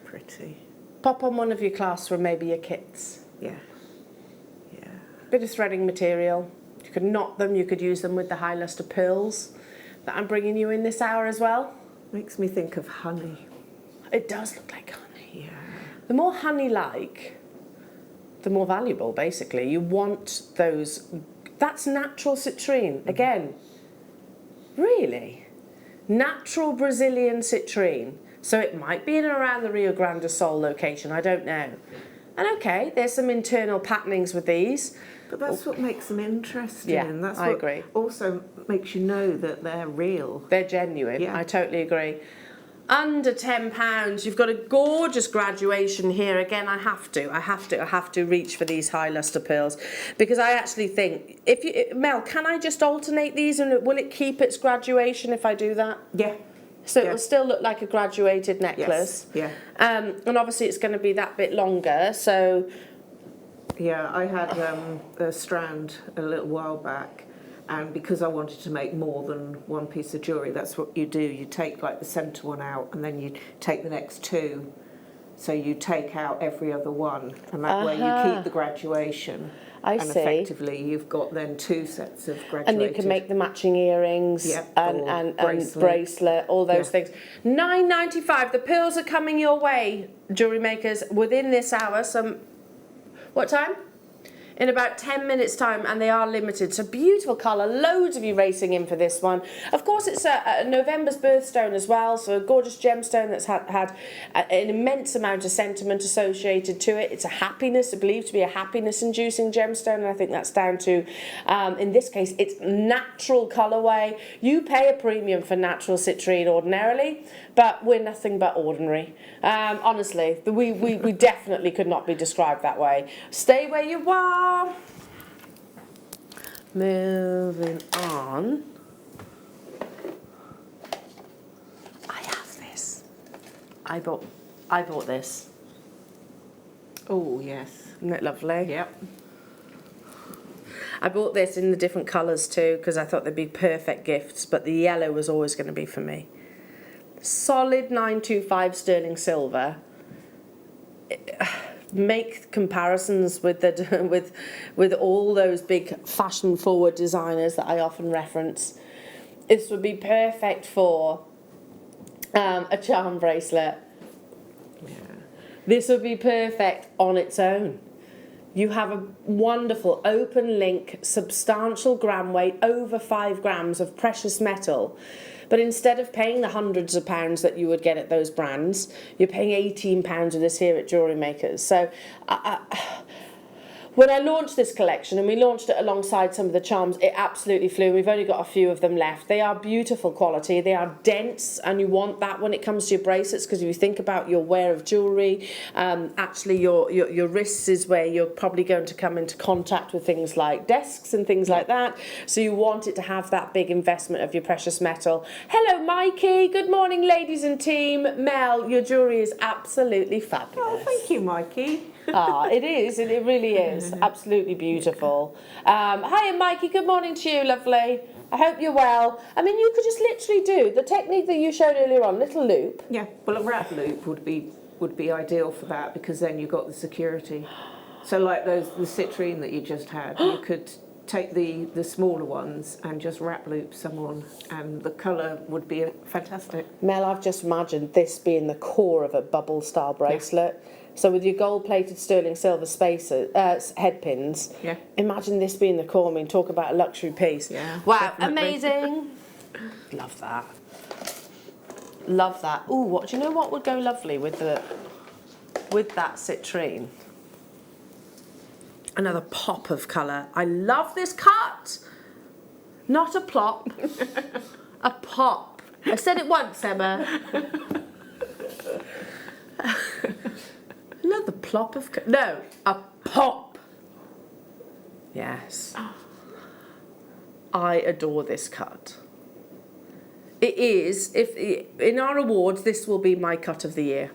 pretty. Pop on one of your clasps or maybe your kits. Yeah. Bit of threading material. You could knot them, you could use them with the high lustre pearls that I'm bringing you in this hour as well. Makes me think of honey. It does look like honey. Yeah. The more honey-like, the more valuable, basically. You want those... That's natural citrine. Again, really? Natural Brazilian citrine. So it might be in and around the Rio Grande do Sul location, I don't know. And okay, there's some internal patternings with these. But that's what makes them interesting. Yeah, that's I what agree. Also makes you know that they're real. They're genuine. Yeah. I totally agree. Under £10, you've got a gorgeous graduation here. Again, I have to reach for these high lustre pearls because I actually think Mel, can I just alternate these and will it keep its graduation if I do that? Yeah. So it will still look like a graduated necklace. Yes. Yeah. And obviously it's going to be that bit longer. So yeah, I had a strand a little while back, and because I wanted to make more than one piece of jewellery, that's what you do. You take like the centre one out, and then you take the next 2. So you take out every other one, and that way you keep the graduation. I see. Effectively, you've got then 2 sets of graduated. And you can make the matching earrings and bracelet, all those things. $9.95. The pearls are coming your way, jewellery makers, within this hour. What time? In about 10 minutes' time, and they are limited. So beautiful colour, loads of you racing in for this one. Of course, it's November's birthstone as well, so a gorgeous gemstone that's had an immense amount of sentiment associated to it. It's a happiness, believed to be a happiness-inducing gemstone, and I think that's down to, in this case, it's natural colourway. You pay a premium for natural citrine ordinarily, but we're nothing but ordinary. Honestly, we definitely could not be described that way. Stay where you are. Moving on. I have this. I bought this. Oh yes. Isn't it lovely? Yep. I bought this in the different colours too because I thought they'd be perfect gifts, but the yellow was always going to be for me. Solid 925 sterling silver. Make comparisons with with all those big fashion forward designers that I often reference. This would be perfect for a charm bracelet. Yeah. This would be perfect on its own. You have a wonderful open link, substantial gram weight, over 5 grams of precious metal. But instead of paying the hundreds of pounds that you would get at those brands, you're paying £18 of this here at Jewellery Makers. So When I launched this collection, and we launched it alongside some of the charms, it absolutely flew. We've only got a few of them left. They are beautiful quality. They are dense, and you want that when it comes to your bracelets, because if you think about your wear of jewellery, actually your wrists is where you're probably going to come into contact with things like desks and things like that. So you want it to have that big investment of your precious metal. Hello, Mikey. Good morning, ladies and team. Mel, your jewellery is absolutely fabulous. Oh, thank you, Mikey. It is, and it really is. Absolutely beautiful. Hiya, Mikey. Good morning to you, lovely. I hope you're well. I mean, you could just literally do the technique that you showed earlier on, little loop. Yeah, well, a wrap loop would be ideal for that, because then you've got the security. So like the citrine that you just had, you could take the smaller ones and just wrap loop some on, and the colour would be fantastic. Mel, I've just imagined this being the core of a bubble style bracelet. Yeah. So with your gold-plated sterling silver spacer, head pins, yeah. Imagine this being the core. I mean, talk about a luxury piece. Yeah, wow, definitely. Amazing. Love that. Love that. Ooh, what do you know what would go lovely with that citrine? Another pop of colour. I love this cut. Not a plop, a pop. I said it once, Emma. Another plop of no, a pop. Yes. I adore this cut. It is, in our awards, this will be my cut of the year.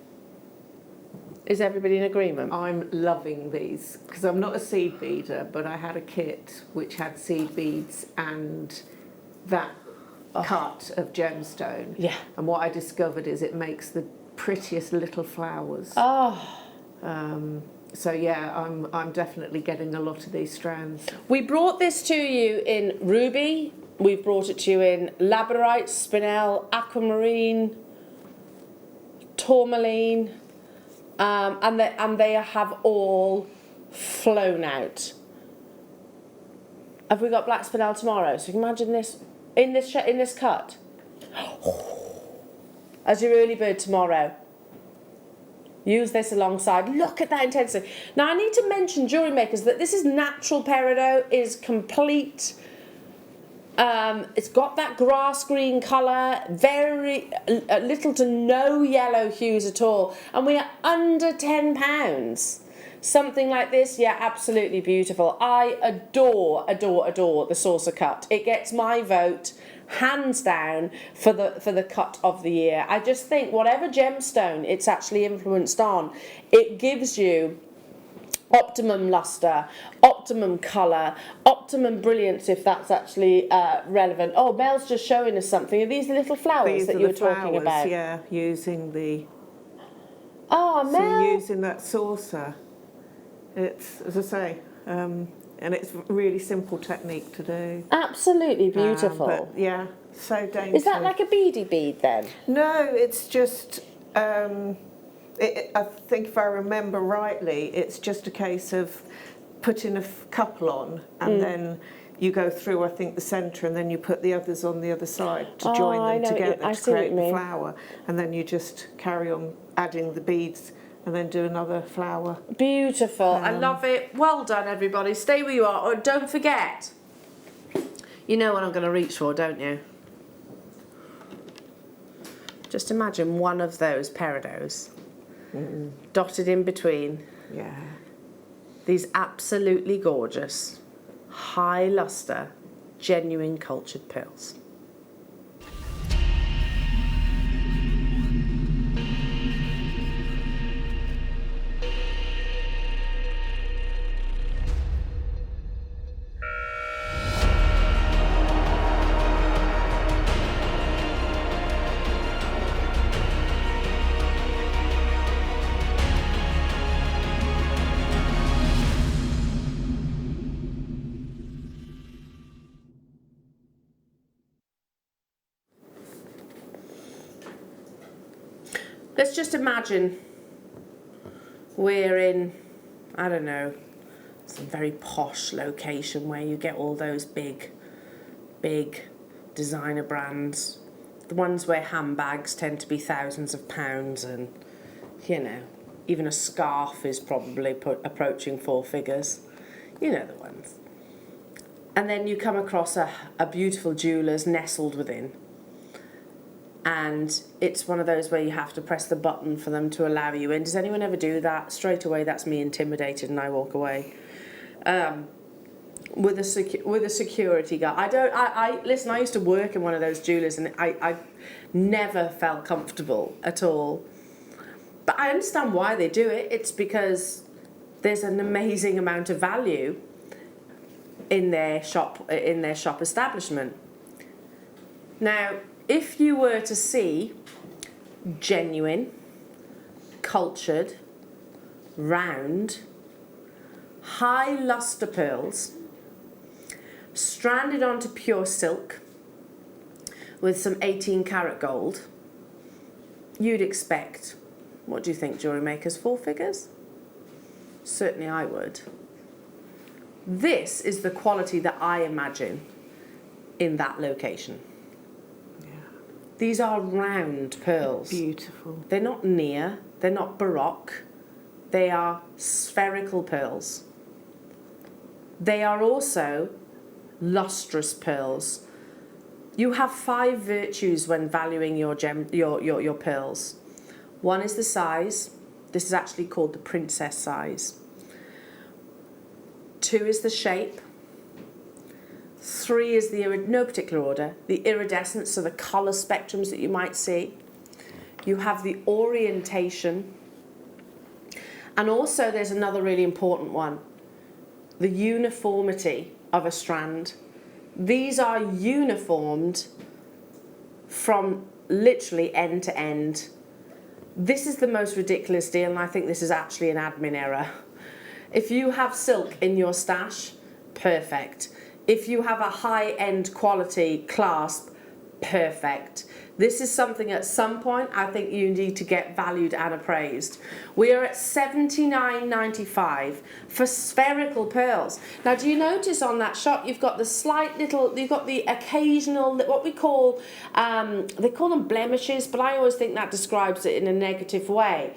Is everybody in agreement? I'm loving these, because I'm not a seed beader, but I had a kit which had seed beads and that cut of gemstone. Yeah. And what I discovered is it makes the prettiest little flowers. Oh. So yeah, I'm definitely getting a lot of these strands. We brought this to you in ruby. We've brought it to you in labradorite, spinel, aquamarine, tourmaline, and they have all flown out. Have we got black spinel tomorrow? So you can imagine this in this cut as your early bird tomorrow. Use this alongside. Look at that intensity. Now I need to mention, Jewellery Makers, that this is natural peridot, is complete. It's got that grass green colour, very little to no yellow hues at all, and we are under £10. Something like this, yeah, absolutely beautiful. I adore the saucer cut. It gets my vote, hands down, for the cut of the year. I just think whatever gemstone it's actually influenced on, it gives you optimum luster, optimum colour, optimum brilliance, if that's actually relevant. Oh, Mel's just showing us something. Are these the little flowers that you were talking about? Yeah, using the. Oh, Mel. So using that saucer. It's, as I say, and it's a really simple technique to do. Absolutely beautiful. But yeah, so dainty. Is that like a beady bead then? No, it's just. I think if I remember rightly, it's just a case of putting a couple on, and then you go through, I think, the centre, and then you put the others on the other side to join them together to create the flower, and then you just carry on adding the beads. And then do another flower. Beautiful. I love it. Well done, everybody. Stay where you are. Or don't forget. You know what I'm going to reach for, don't you? Just imagine one of those peridots dotted in between. Yeah. These absolutely gorgeous, high luster, genuine cultured pearls. Let's just imagine we're in, I don't know, some very posh location where you get all those big designer brands. The ones where handbags tend to be thousands of pounds, and, you know, even a scarf is probably approaching 4 figures. You know the ones. And then you come across a beautiful jeweller's nestled within. And it's one of those where you have to press the button for them to allow you in. Does anyone ever do that? Straight away, that's me intimidated and I walk away. With a security guard. Listen, I used to work in one of those jewellers and I never felt comfortable at all. But I understand why they do it. It's because there's an amazing amount of value in their shop establishment. Now, if you were to see genuine, cultured, round, high luster pearls stranded onto pure silk with some 18 karat gold, you'd expect, what do you think, jewellery makers, 4 figures? Certainly I would. This is the quality that I imagine in that location. These are round pearls. Beautiful. They're not near, they're not baroque, they are spherical pearls. They are also lustrous pearls. You have 5 virtues when valuing your pearls. One is the size. This is actually called the princess size. 2 is the shape. 3 is no particular order, the iridescence, so the colour spectrums that you might see. You have the orientation. And also there's another really important one, the uniformity of a strand. These are uniformed from literally end to end. This is the most ridiculous deal, and I think this is actually an admin error. If you have silk in your stash, perfect. If you have a high-end quality clasp, perfect. This is something at some point I think you need to get valued and appraised. We are at $79.95 for spherical pearls. Now, do you notice on that shot you've got the slight little, you've got the occasional, what we call, they call them blemishes, but I always think that describes it in a negative way.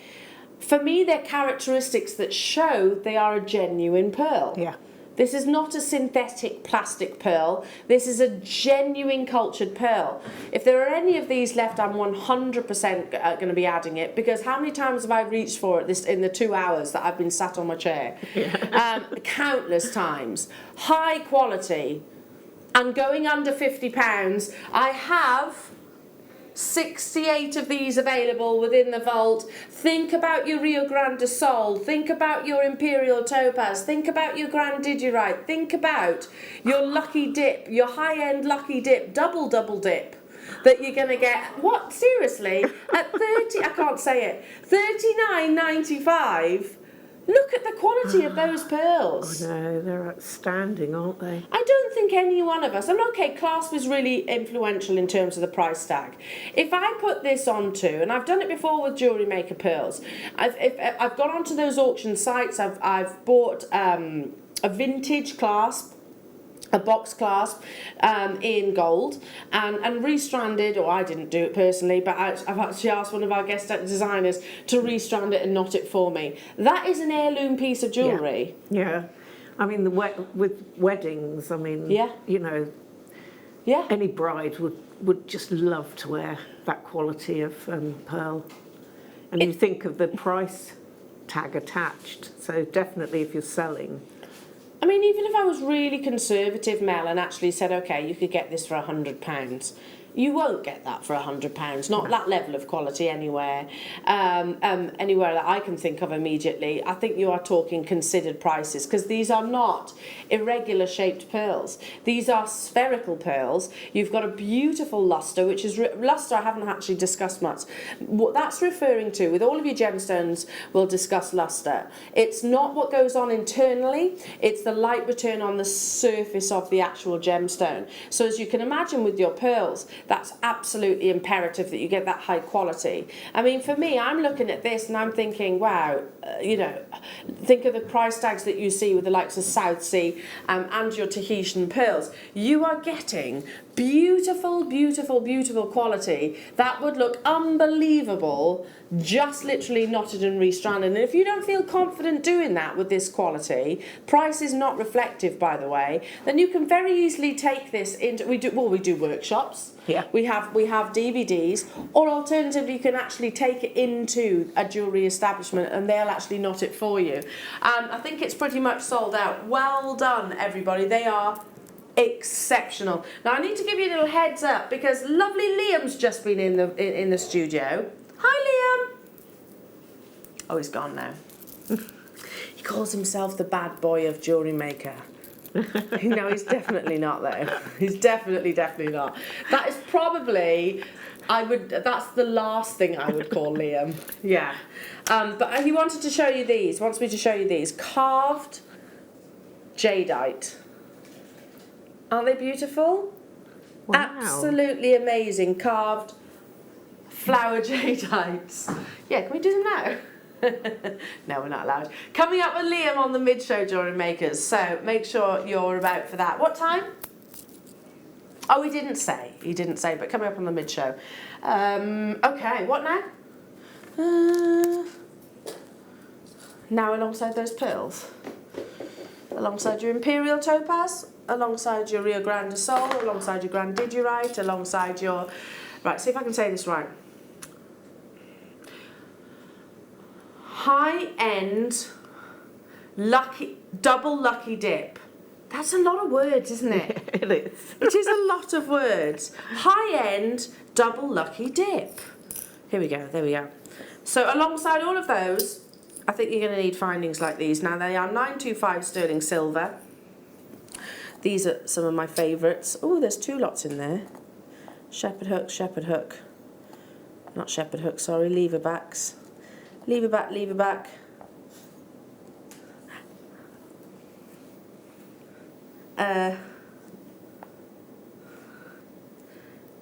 For me, they're characteristics that show they are a genuine pearl. Yeah. This is not a synthetic plastic pearl. This is a genuine cultured pearl. If there are any of these left, I'm 100% going to be adding it, because how many times have I reached for it in the 2 hours that I've been sat on my chair? Countless times. High quality. And going under £50, I have 68 of these available within the vault. Think about your Rio Grande Sol, think about your Imperial Topaz, think about your Grandidierite, think about your lucky dip, your high-end lucky dip, double dip that you're going to get, what, seriously, at I can't say it, $39.95. Look at the quality of those pearls. Oh no, they're outstanding, aren't they? I don't think any one of us, and okay, clasp is really influential in terms of the price tag. If I put this onto, and I've done it before with Jewellery Maker pearls, I've gone onto those auction sites, I've bought a vintage clasp, a box clasp in gold, and restranded, or I didn't do it personally, but I've actually asked one of our guest designers to restrand it and knot it for me. That is an heirloom piece of jewellery. Yeah. I mean, with weddings, I mean, you know, any bride would just love to wear that quality of pearl. And you think of the price tag attached, so definitely if you're selling. I mean, even if I was really conservative, Mel, and actually said, okay, you could get this for £100, you won't get that for £100, not that level of quality anywhere. Anywhere that I can think of immediately. I think you are talking considered prices, because these are not irregular shaped pearls. These are spherical pearls. You've got a beautiful luster, which is luster I haven't actually discussed much. What that's referring to, with all of your gemstones, we'll discuss luster. It's not what goes on internally, it's the light return on the surface of the actual gemstone. So as you can imagine with your pearls, that's absolutely imperative that you get that high quality. I mean, for me, I'm looking at this and I'm thinking, wow, you know, think of the price tags that you see with the likes of South Sea and your Tahitian pearls. You are getting beautiful, beautiful, beautiful quality that would look unbelievable, just literally knotted and restranded. And if you don't feel confident doing that with this quality, price is not reflective, by the way, then you can very easily take this into, we do workshops. Yeah. We have DVDs, or alternatively you can actually take it into a jewellery establishment and they'll actually knot it for you. I think it's pretty much sold out. Well done, everybody. They are exceptional. Now I need to give you a little heads up because lovely Liam's just been in the studio. Hi, Liam. Oh, he's gone now. He calls himself the bad boy of Jewellery Maker. No, he's definitely not though. He's definitely not. That is probably, that's the last thing I would call Liam. Yeah. But he wanted to show you these, wants me to show you these. Carved Jadeite. Aren't they beautiful? Wow. Absolutely amazing. Carved flower Jadeites. Yeah, can we do them now? No, we're not allowed. Coming up with Liam on the mid-show Jewellery Makers, so make sure you're about for that. What time? Oh, he didn't say, but coming up on the mid-show. Okay, what now? Now alongside those pearls. Alongside your Imperial Topaz, alongside your Rio Grande Sol, alongside your Grandidiorite, alongside your... Right, see if I can say this right. High-end, double lucky dip. That's a lot of words, isn't it? It is. It is a lot of words. High-end, double lucky dip. Here we go, there we go. So alongside all of those, I think you're going to need findings like these. Now they are 925 sterling silver. These are some of my favourites. Oh, there's two lots in there. Shepherd hook. Not shepherd hook, sorry, lever backs. Lever back.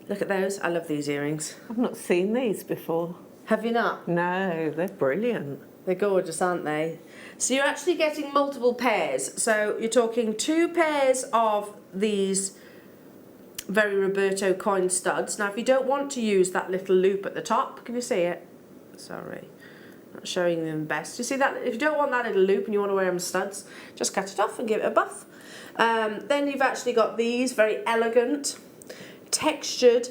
Look at those. I love these earrings. I've not seen these before. Have you not? No, they're brilliant. They're gorgeous, aren't they? So you're actually getting multiple pairs. So you're talking 2 pairs of these very Roberto coin studs. Now if you don't want to use that little loop at the top, can you see it? Sorry, not showing them best. You see that? If you don't want that little loop and you want to wear them as studs, just cut it off and give it a buff. Then you've actually got these very elegant, textured,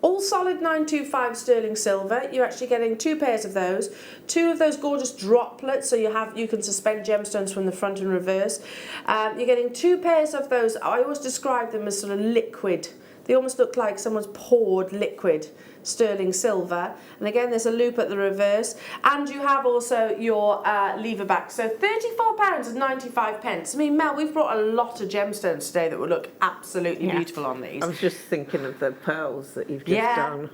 all solid 925 sterling silver. You're actually getting 2 pairs of those. 2 of those gorgeous droplets, so you can suspend gemstones from the front and reverse. You're getting 2 pairs of those. I always describe them as sort of liquid. They almost look like someone's poured liquid sterling silver. And again, there's a loop at the reverse. And you have also your lever back. So £34.95. I mean, Mel, we've brought a lot of gemstones today that would look absolutely beautiful on these. I was just thinking of the pearls that you've just done.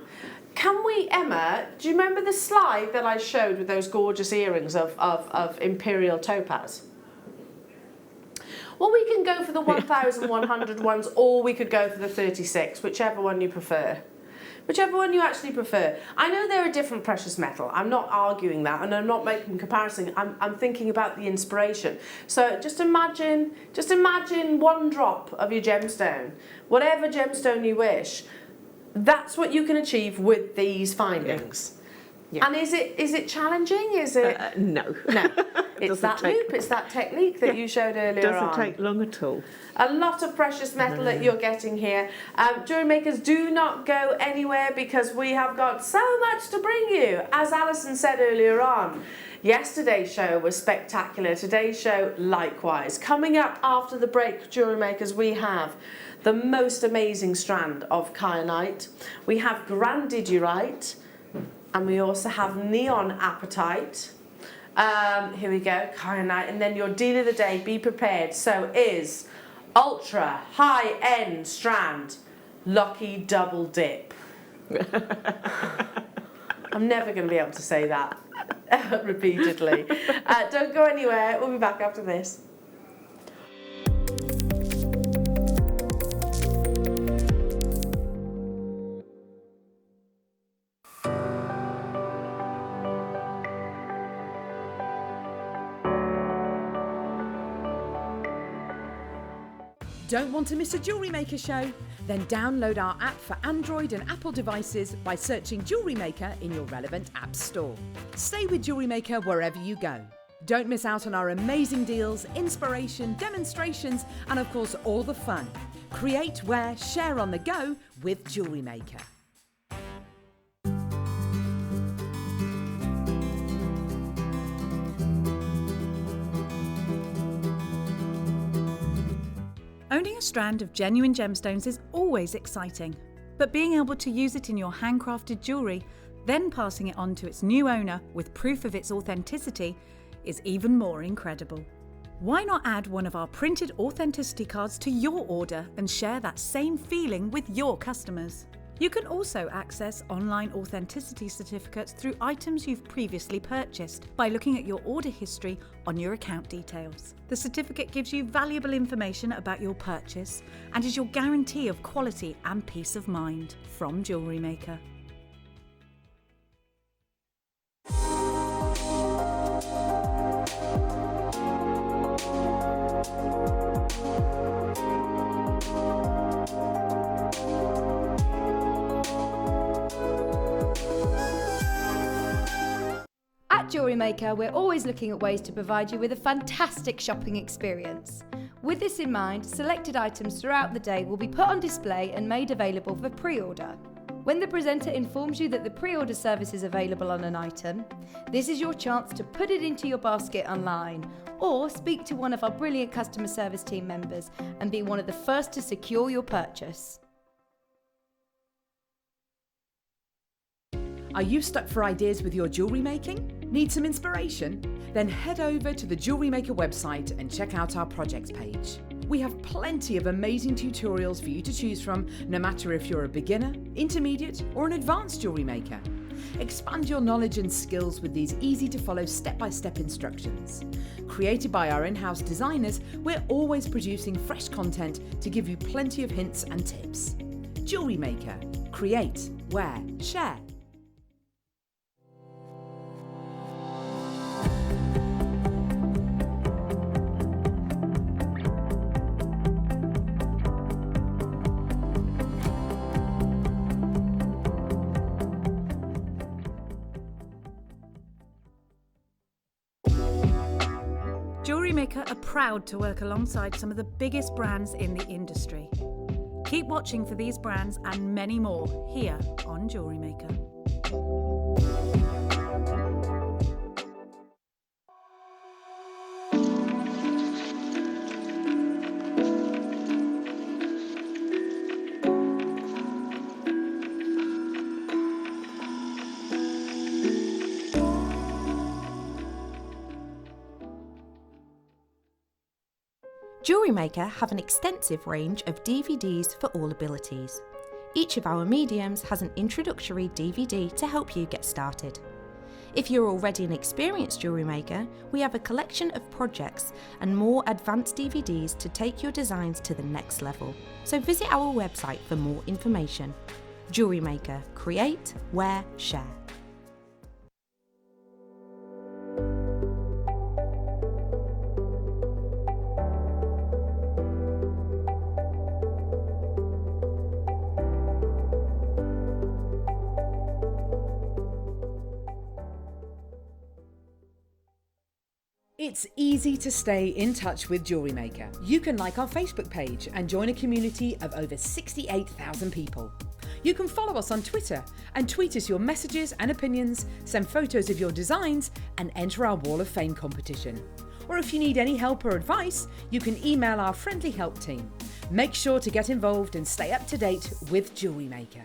Can we, Emma, do you remember the slide that I showed with those gorgeous earrings of Imperial Topaz? Well, we can go for the 1,100 ones, or we could go for the 36, whichever one you prefer. Whichever one you actually prefer. I know they're a different precious metal. I'm not arguing that, and I'm not making comparison. I'm thinking about the inspiration. So just imagine 1 drop of your gemstone, whatever gemstone you wish. That's what you can achieve with these findings. Yeah. And is it challenging? Is it? No. No. It's that loop, it's that technique that you showed earlier on. It doesn't take long at all. A lot of precious metal that you're getting here. Jewellery makers, do not go anywhere because we have got so much to bring you. As Alison said earlier on, yesterday's show was spectacular. Today's show, likewise. Coming up after the break, Jewellery makers, we have the most amazing strand of Kyanite. We have Grandidiorite. And we also have neon apatite. Here we go, Kyanite. And then your deal of the day, be prepared. So is ultra high-end strand, lucky double dip. I'm never going to be able to say that repeatedly. Don't go anywhere. We'll be back after this. Don't want to miss a Jewellery Maker show? Then download our app for Android and Apple devices by searching Jewellery Maker in your relevant app store. Stay with Jewellery Maker wherever you go. Don't miss out on our amazing deals, inspiration, demonstrations, and of course all the fun. Create, wear, share on the go with Jewellery Maker. Owning a strand of genuine gemstones is always exciting, but being able to use it in your handcrafted jewellery, then passing it on to its new owner with proof of its authenticity, is even more incredible. Why not add one of our printed authenticity cards to your order and share that same feeling with your customers? You can also access online authenticity certificates through items you've previously purchased by looking at your order history on your account details. The certificate gives you valuable information about your purchase and is your guarantee of quality and peace of mind from Jewellery Maker. At Jewellery Maker, we're always looking at ways to provide you with a fantastic shopping experience. With this in mind, selected items throughout the day will be put on display and made available for pre-order. When the presenter informs you that the pre-order service is available on an item, this is your chance to put it into your basket online or speak to one of our brilliant customer service team members and be one of the first to secure your purchase. Are you stuck for ideas with your jewellery making? Need some inspiration? Then head over to the Jewellery Maker website and check out our projects page. We have plenty of amazing tutorials for you to choose from, no matter if you're a beginner, intermediate, or an advanced jewellery maker. Expand your knowledge and skills with these easy to follow step-by-step instructions. Created by our in-house designers, we're always producing fresh content to give you plenty of hints and tips. Jewellery Maker. Create, wear, share. Jewellery Maker are proud to work alongside some of the biggest brands in the industry. Keep watching for these brands and many more here on Jewellery Maker. Jewellery Maker have an extensive range of DVDs for all abilities. Each of our mediums has an introductory DVD to help you get started. If you're already an experienced jewellery maker, we have a collection of projects and more advanced DVDs to take your designs to the next level. So visit our website for more information. Jewellery Maker. Create, wear, share. It's easy to stay in touch with Jewellery Maker. You can like our Facebook page and join a community of over 68,000 people. You can follow us on Twitter and tweet us your messages and opinions, send photos of your designs, and enter our Wall of Fame competition. Or if you need any help or advice, you can email our friendly help team. Make sure to get involved and stay up to date with Jewellery Maker.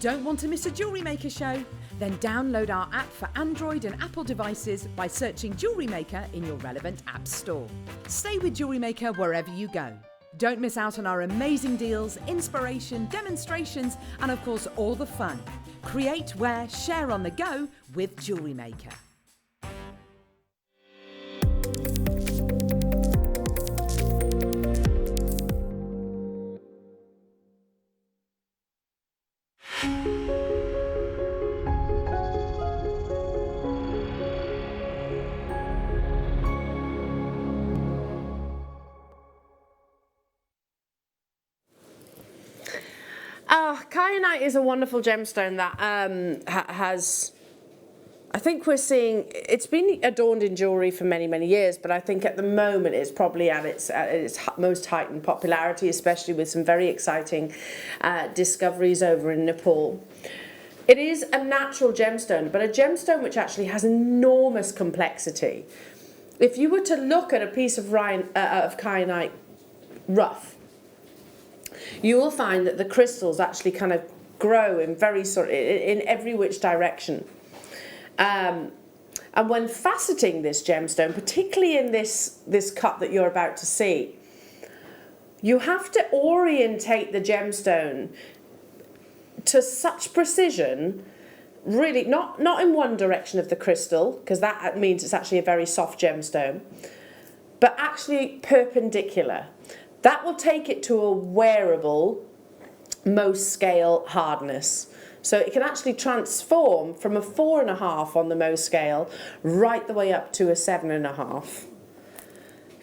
Don't want to miss a Jewellery Maker show? Then download our app for Android and Apple devices by searching Jewellery Maker in your relevant app store. Stay with Jewellery Maker wherever you go. Don't miss out on our amazing deals, inspiration, demonstrations, and of course all the fun. Create, wear, share on the go with Jewellery Maker. Kyanite is a wonderful gemstone that has, I think we're seeing, it's been adorned in jewellery for many, many years, but I think at the moment it's probably at its most heightened popularity, especially with some very exciting discoveries over in Nepal. It is a natural gemstone, but a gemstone which actually has enormous complexity. If you were to look at a piece of kyanite rough, you will find that the crystals actually kind of grow in in every which direction. And when faceting this gemstone, particularly in this cut that you're about to see, you have to orientate the gemstone to such precision, really not in one direction of the crystal, because that means it's actually a very soft gemstone, but actually perpendicular. That will take it to a wearable Mohs scale hardness. So it can actually transform from a 4.5 on the Mohs scale right the way up to a 7.5.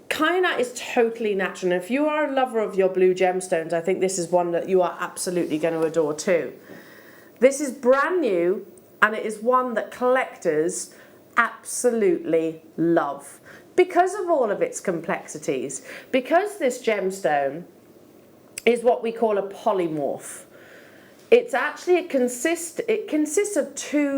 Kyanite is totally natural, and if you are a lover of your blue gemstones, I think this is one that you are absolutely going to adore too. This is brand new, and it is one that collectors absolutely love because of all of its complexities. Because this gemstone is what we call a polymorph. It's actually, it consists of two